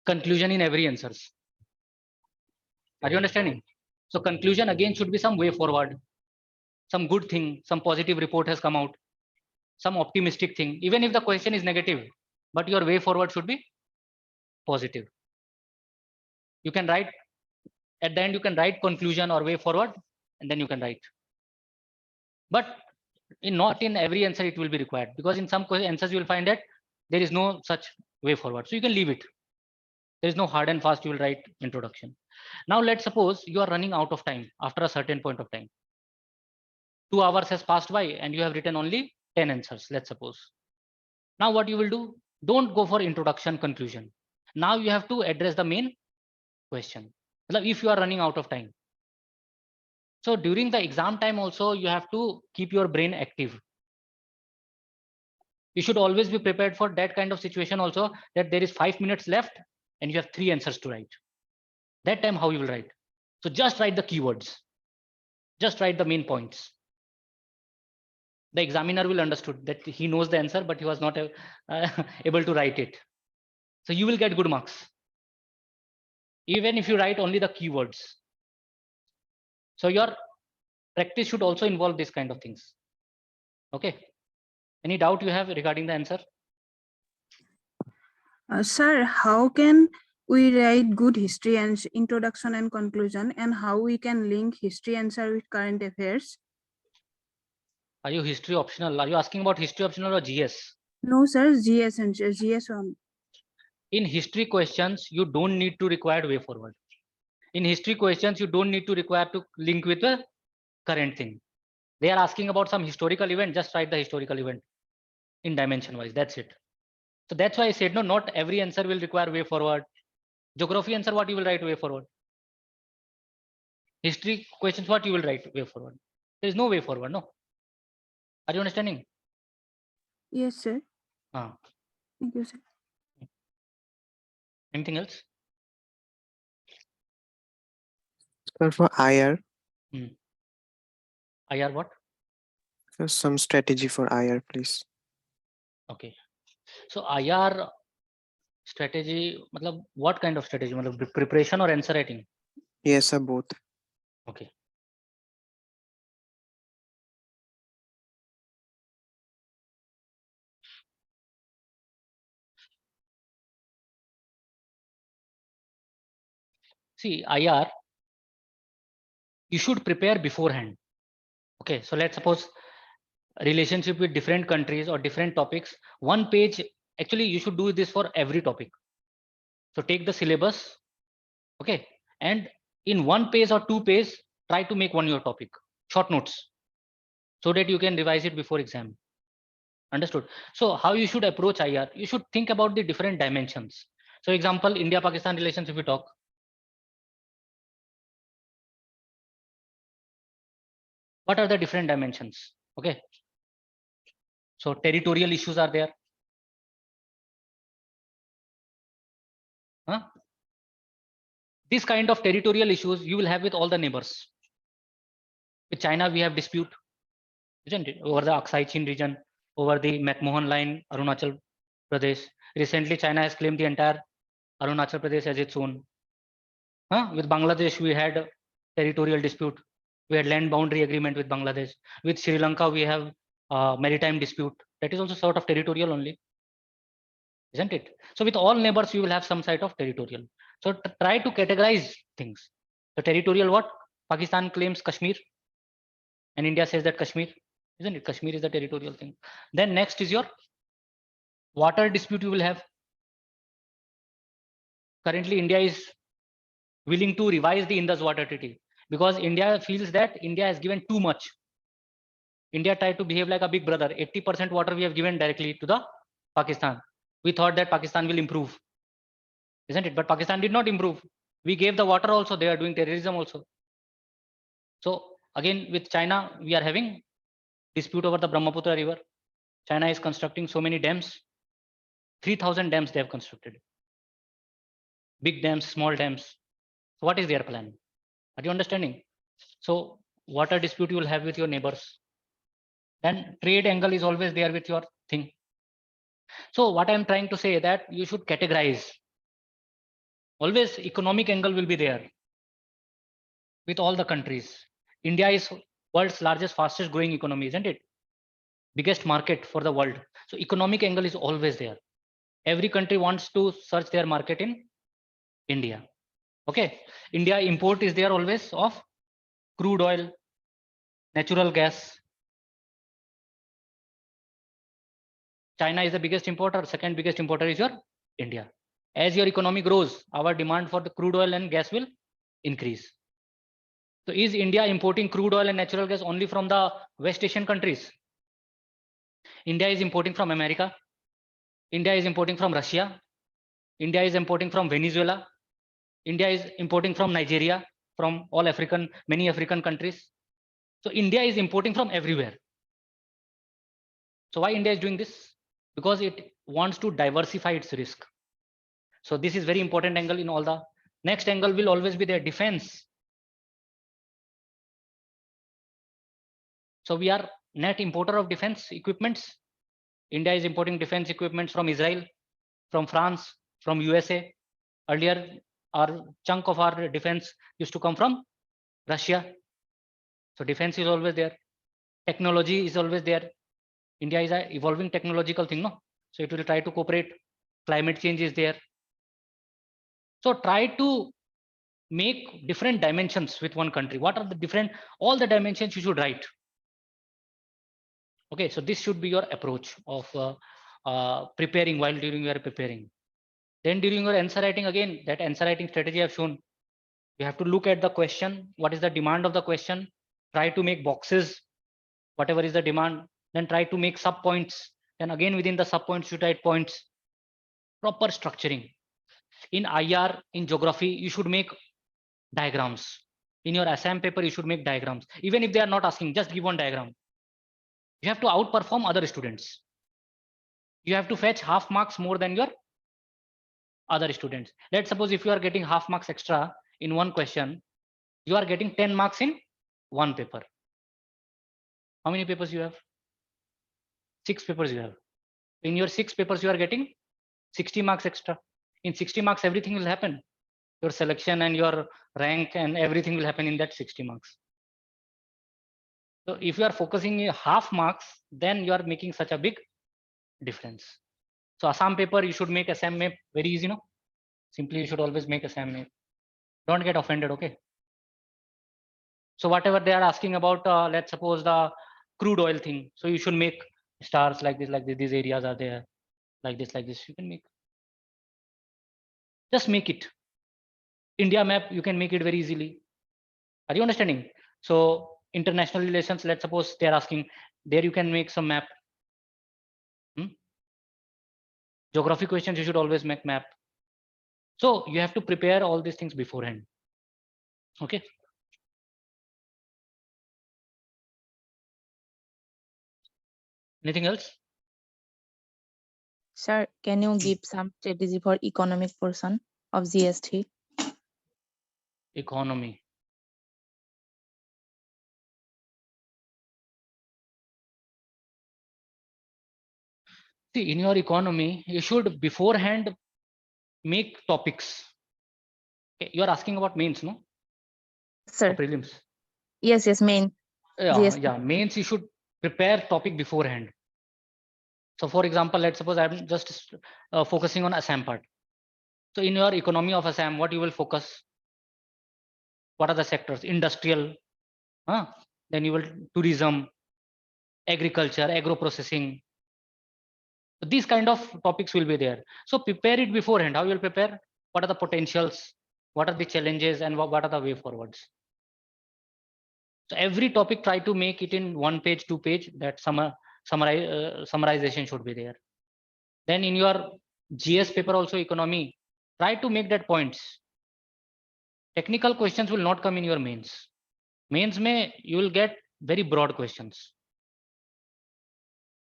conclusion in every answers. Are you understanding? So conclusion again should be some way forward, some good thing, some positive report has come out, some optimistic thing, even if the question is negative, but your way forward should be positive. You can write at the end, you can write conclusion or way forward, and then you can write. But not in every answer it will be required, because in some answers you will find that there is no such way forward. So you can leave it. There is no hard and fast you will write introduction. Now let's suppose you are running out of time after a certain point of time. 2 hours has passed by and you have written only 10 answers, let's suppose. Now what you will do? Don't go for introduction, conclusion. Now you have to address the main question. If you are running out of time. So during the exam time also, you have to keep your brain active. You should always be prepared for that kind of situation also, that there is 5 minutes left and you have 3 answers to write. That time how you will write? So just write the keywords. Just write the main points. The examiner will understood that he knows the answer, but he was not able to write it. So you will get good marks, even if you write only the keywords. So your practice should also involve this kind of things. Okay. Any doubt you have regarding the answer? Sir, how can we write good history and introduction and conclusion, and how we can link history answer with current affairs? Are you history optional? Are you asking about history optional or GS? No, sir, GS and GS on. In history questions, you don't need to require way forward. In history questions, you don't need to require to link with the current thing. They are asking about some historical event, just write the historical event in dimension wise. That's it. So that's why I said no, not every answer will require way forward. Geography answer, what you will write way forward. History questions, what you will write way forward. There is no way forward, no. Are you understanding? Yes, sir. Thank you, sir. Anything else? Sir, for IR, IR what? sir, some strategy for IR, please. Okay. So IR strategy, what kind of strategy? Preparation or answer writing? Yes, sir, both. Okay. See, IR, you should prepare beforehand. Okay, so let's suppose relationship with different countries or different topics. One page, actually you should do this for every topic. So take the syllabus, okay, and in 1 page or 2 pages, try to make one your topic, short notes, so that you can revise it before exam. Understood? So how you should approach IR? You should think about the different dimensions. So example, India-Pakistan relations, if we talk, what are the different dimensions? Okay. So territorial issues are there. This kind of territorial issues you will have with all the neighbors. With China, we have dispute, isn't it? Over the 𝐓𝐸𝐷 region, over the McMahon line, Arunachal Pradesh. Recently, China has claimed the entire Arunachal Pradesh as its own. With Bangladesh, we had territorial dispute. We had land boundary agreement with Bangladesh. With Sri Lanka, we have maritime dispute. That is also sort of territorial only, isn't it? So with all neighbors, you will have some sort of territorial. So try to categorize things. So territorial what? Pakistan claims Kashmir, and India says that Kashmir, isn't it? Kashmir is the territorial thing. Then next is your water dispute you will have. Currently, India is willing to revise the Indus Water Treaty. because India feels that India has given too much. India tried to behave like a big brother. 80% water we have given directly to the Pakistan. We thought that Pakistan will improve, isn't it? But Pakistan did not improve. We gave the water also. They are doing terrorism also. So again, with China, we are having dispute over the Brahmaputra river. China is constructing so many dams. 3,000 dams they have constructed. Big dams, small dams. So what is their plan? Are you understanding? So water dispute you will have with your neighbors. Then trade angle is always there with your thing. So what I am trying to say that you should categorize. Always economic angle will be there with all the countries. India is world's largest, fastest growing economy, isn't it? Biggest market for the world. So economic angle is always there. Every country wants to search their market in India. Okay. India import is there always of crude oil, natural gas. China is the biggest importer. Second biggest importer is your India. As your economy grows, our demand for the crude oil and gas will increase. So is India importing crude oil and natural gas only from the West Asian countries? India is importing from America. India is importing from Russia. India is importing from Venezuela. India is importing from Nigeria, from all African, many African countries. So India is importing from everywhere. So why India is doing this? Because it wants to diversify its risk. So this is very important angle in all the next angle will always be their defense. So we are net importer of defense equipments. India is importing defense equipments from Israel, from France, from USA. Earlier, our chunk of our defense used to come from Russia. So defense is always there. Technology is always there. India is an evolving technological thing, no? So it will try to cooperate. Climate change is there. So try to make different dimensions with one country. What are the different, all the dimensions you should write. Okay, so this should be your approach of preparing while during your preparing. Then during your answer writing, again, that answer writing strategy I've shown. You have to look at the question. What is the demand of the question? Try to make boxes, whatever is the demand. Then try to make sub points. Then again within the sub points, you write points. Proper structuring. In IR, in geography, you should make diagrams. In your assam paper, you should make diagrams. Even if they are not asking, just give one diagram. You have to outperform other students. You have to fetch half marks more than your other students. Let's suppose if you are getting half marks extra in one question, you are getting 10 marks in one paper. How many papers you have? 6 papers you have. In your 6 papers, you are getting 60 marks extra. In 60 marks, everything will happen. Your selection and your rank and everything will happen in that 60 marks. So if you are focusing half marks, then you are making such a big difference. So Assam paper, you should make Assam map very easy, no? Simply you should always make Assam map. Don't get offended, okay? So whatever they are asking about, let's suppose the crude oil thing. So you should make stars like this, these areas are there, like this, you can make. Just make it. India map, you can make it very easily. Are you understanding? So international relations, let's suppose they're asking, there you can make some map. Geography questions, you should always make map. So you have to prepare all these things beforehand. Okay. Anything else? Sir, can you give some strategy for economic portion of GST? Economy. See, in your economy, you should beforehand make topics. Okay, you are asking about mains, no? Sir. Or prelims. Yes, main. Yeah, mains you should prepare topic beforehand. So for example, let's suppose I'm just focusing on Assam part. So in your economy of Assam, what you will focus? What are the sectors? Industrial, then you will tourism, agriculture, agro processing. These kind of topics will be there. So prepare it beforehand. How you will prepare? What are the potentials? What are the challenges and what are the way forwards? So every topic, try to make it in 1 page, 2 page, that summarization should be there. Then in your GS paper also, economy, try to make that points. Technical questions will not come in your mains. Mains may you will get very broad questions.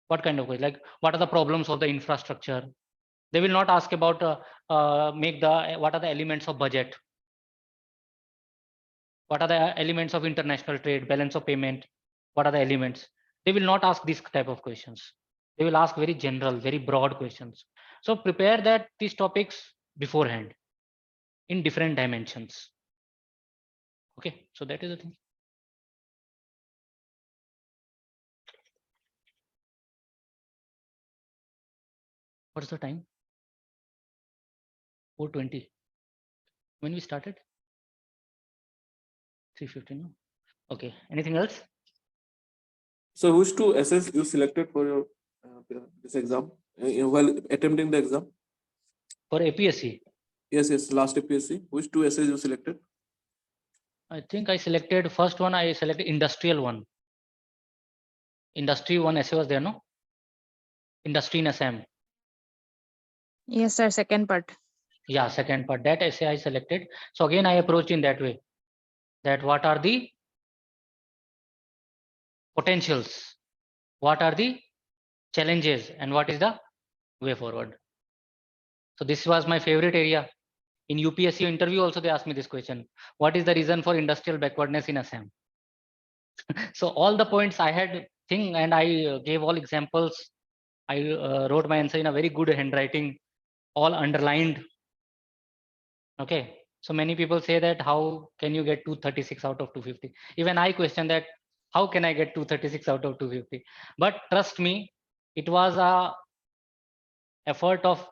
What kind of question? Like, what are the problems of the infrastructure? They will not ask about what are the elements of budget? What are the elements of international trade, balance of payment? What are the elements? They will not ask this type of questions. They will ask very general, very broad questions. So prepare these topics beforehand in different dimensions. Okay, so that is the thing. What's the time? 4:20. When we started? 3:15. No? Okay. Anything else? So which two essays you selected for your this exam while attempting the exam? For APSC? Yes, last APSC. Which two essays you selected? I think I selected first one. I selected industrial one. Industry one essay was there, no? Industry in Assam. Yes, sir. Second part. Yeah, second part. That essay I selected. So again, I approached in that way. That what are the potentials? What are the challenges? And what is the way forward? So this was my favorite area. In UPSC interview also, they asked me this question. What is the reason for industrial backwardness in Assam? So all the points I had think, and I gave all examples. I wrote my answer in a very good handwriting, all underlined. Okay. So many people say that how can you get 236 out of 250? Even I question that how can I get 236 out of 250? But trust me, it was a effort of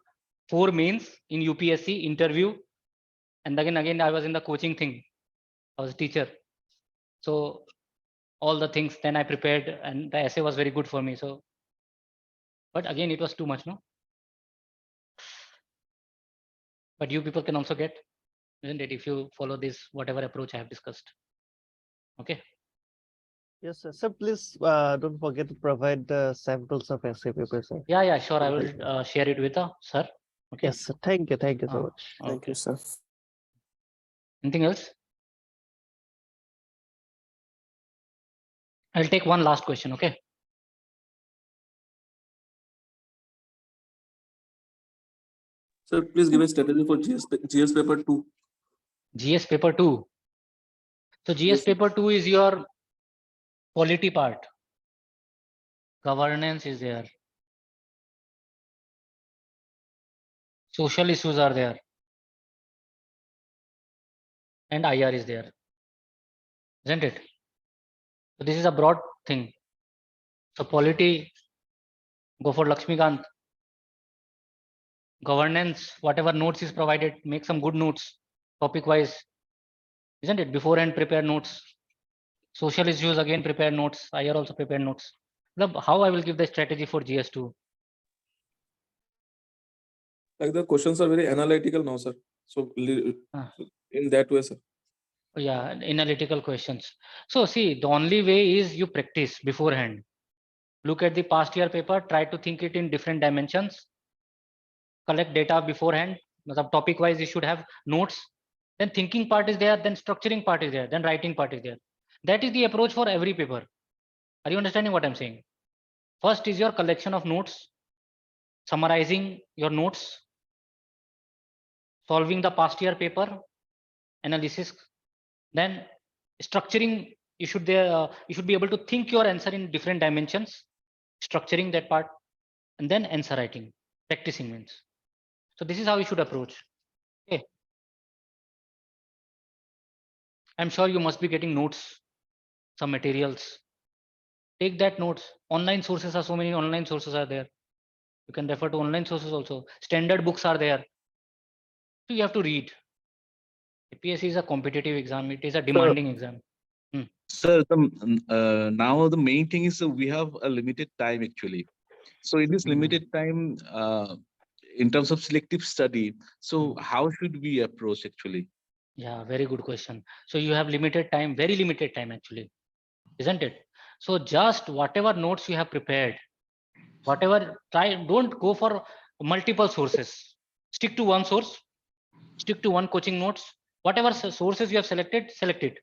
4 mains in UPSC interview. And again, I was in the coaching thing. I was a teacher. So all the things, then I prepared, and the essay was very good for me. So, but again, it was too much, no? But you people can also get, isn't it? If you follow this, whatever approach I have discussed. Okay. Yes, sir. So please don't forget to provide the samples of essay papers, sir. Yeah, sure. I will share it with sir. Okay. Yes, sir. Thank you so much. Thank you, sir. Anything else? I'll take one last question. Okay. Sir, please give a strategy for GS paper 2. GS paper 2. So GS Yes, paper 2 is your polity part. Governance is there. Social issues are there. And IR is there. Isn't it? So this is a broad thing. So polity, go for Lakshmikant. Governance, whatever notes is provided, make some good notes, topic wise. Isn't it? Beforehand, prepare notes. Social issues, again, prepare notes. IR also prepare notes. How I will give the strategy for GS2? like the questions are very analytical now, sir. So in that way, sir. Yeah, analytical questions. So see, the only way is you practice beforehand. Look at the past year paper, try to think it in different dimensions. Collect data beforehand. Topic wise, you should have notes. Then thinking part is there, then structuring part is there, then writing part is there. That is the approach for every paper. Are you understanding what I'm saying? First is your collection of notes, summarizing your notes, solving the past year paper, analysis, then structuring. You should be able to think your answer in different dimensions, structuring that part, and then answer writing, practicing means. So this is how you should approach. Okay. I'm sure you must be getting notes, some materials. Take that notes. Online sources are so many online sources are there. You can refer to online sources also. Standard books are there. So you have to read. APSC is a competitive exam. It is a demanding exam. Sir, now the main thing is we have a limited time actually. So in this limited time, in terms of selective study, so how should we approach actually? Yeah, very good question. So you have limited time, very limited time actually. isn't it? So just whatever notes you have prepared, don't go for multiple sources. Stick to one source, stick to one coaching notes. Whatever sources you have selected, select it.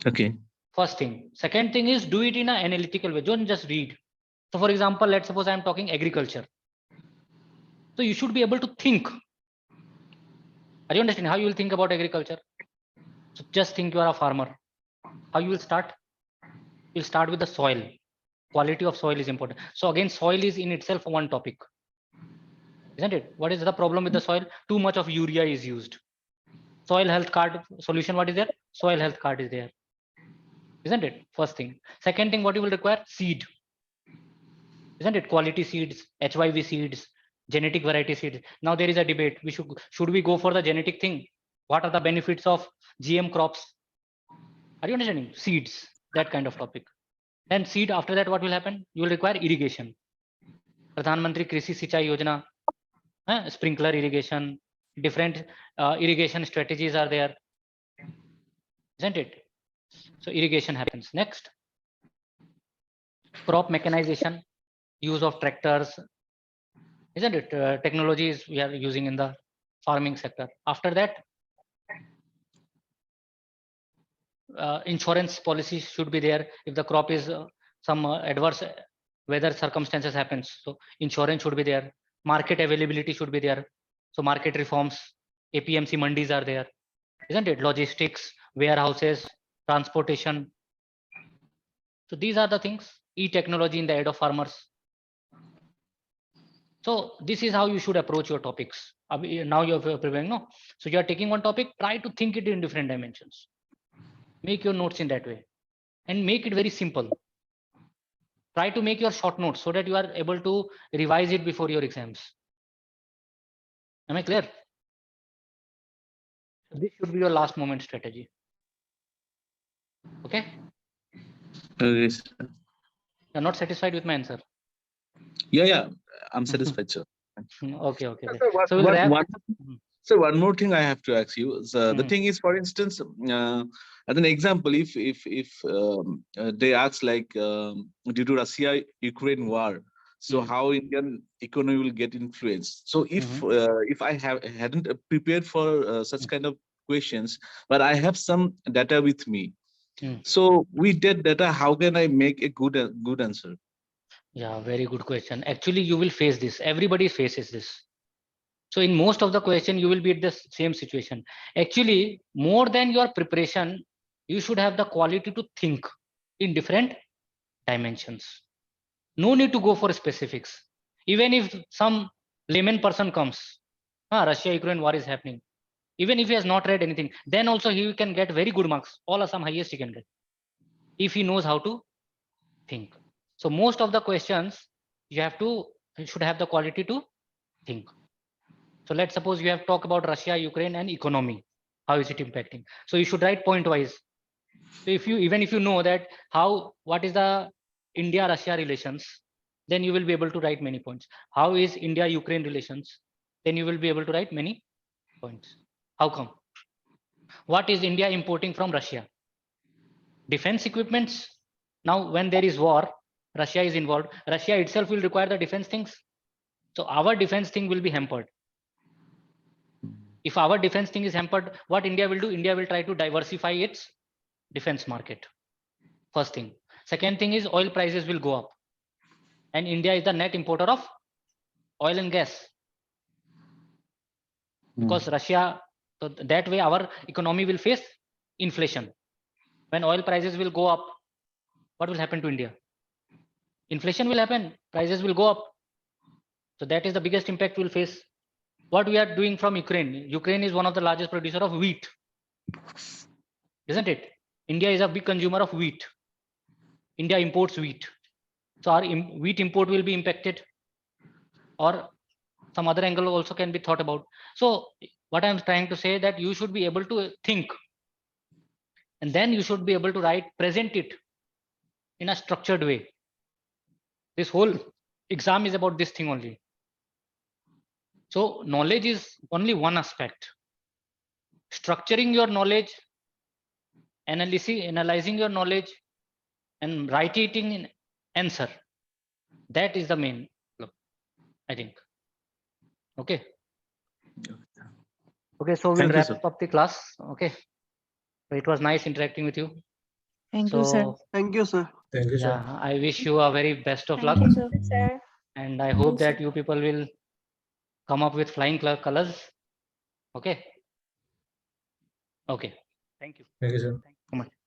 Okay. First thing. Second thing is do it in an analytical way. Don't just read. So for example, let's suppose I'm talking agriculture. So you should be able to think. Are you understanding how you will think about agriculture? So just think you are a farmer. How you will start? You'll start with the soil. Quality of soil is important. So again, soil is in itself one topic, isn't it? What is the problem with the soil? Too much of urea is used. Soil health card solution, what is there? Soil health card is there, isn't it? First thing. Second thing, what you will require? Seed, isn't it? Quality seeds, HYV seeds, genetic variety seeds. Now there is a debate. Should we go for the genetic thing? What are the benefits of GM crops? Are you understanding? Seeds, that kind of topic. Then seed, after that, what will happen? You will require irrigation. Pradhan Mantri Krishi Sinchai Yojana, sprinkler irrigation, different irrigation strategies are there, isn't it? So irrigation happens. Next, crop mechanization, use of tractors, isn't it? Technologies we are using in the farming sector. After that, insurance policies should be there. If the crop is some adverse weather circumstances happens, so insurance should be there. Market availability should be there. So market reforms, APMC mandis are there, isn't it? Logistics, warehouses, transportation. So these are the things. E-technology in the aid of farmers. So this is how you should approach your topics. Now you are preparing, no? So you are taking one topic, try to think it in different dimensions. Make your notes in that way and make it very simple. Try to make your short notes so that you are able to revise it before your exams. Am I clear? This should be your last moment strategy. Okay? Okay, sir. You're not satisfied with my answer? Yeah, I'm satisfied, sir. Okay. Sir, So we'll wrap. So one more thing I have to ask you. So the thing is, for instance, as an example, if they ask like due to Russia-Ukraine war, so how Indian economy will get influenced? So if I hadn't prepared for such kind of questions, but I have some data with me. So with that data, how can I make a good answer? Yeah, very good question. Actually, you will face this. Everybody faces this. So in most of the question, you will be at the same situation. Actually, more than your preparation, you should have the quality to think in different dimensions. No need to go for specifics. Even if some layman person comes, Russia-Ukraine war is happening. Even if he has not read anything, then also he can get very good marks. All Assam highest he can get if he knows how to think. So most of the questions you should have the quality to think. So let's suppose you have talked about Russia, Ukraine, and economy. How is it impacting? So you should write point wise. So even if you know that what is the India-Russia relations, then you will be able to write many points. How is India-Ukraine relations? Then you will be able to write many points. How come? What is India importing from Russia? Defense equipments. Now, when there is war, Russia is involved. Russia itself will require the defense things. So our defense thing will be hampered. If our defense thing is hampered, what India will do? India will try to diversify its defense market. First thing. Second thing is oil prices will go up. And India is the net importer of oil and gas. Because Russia, so that way our economy will face inflation. When oil prices will go up, what will happen to India? Inflation will happen, prices will go up. So that is the biggest impact we'll face. What we are doing from Ukraine. Ukraine is one of the largest producer of wheat. Isn't it? India is a big consumer of wheat. India imports wheat. So our wheat import will be impacted, or some other angle also can be thought about. So what I'm trying to say that you should be able to think, and then you should be able to present it in a structured way. This whole exam is about this thing only. So knowledge is only one aspect. Structuring your knowledge analyzing your knowledge and writing in answer. That is the main, I think. Okay. Okay, so we'll Thank you, wrap sir. up the class. Okay. So it was nice interacting with you. Thank you, sir. So Thank you, sir. Thank you, sir. yeah, I wish you a very best of luck. Thank you, sir. And I hope that you people will come up with flying colors. Okay. Okay. Thank you. Thank you, sir. Thank you so much.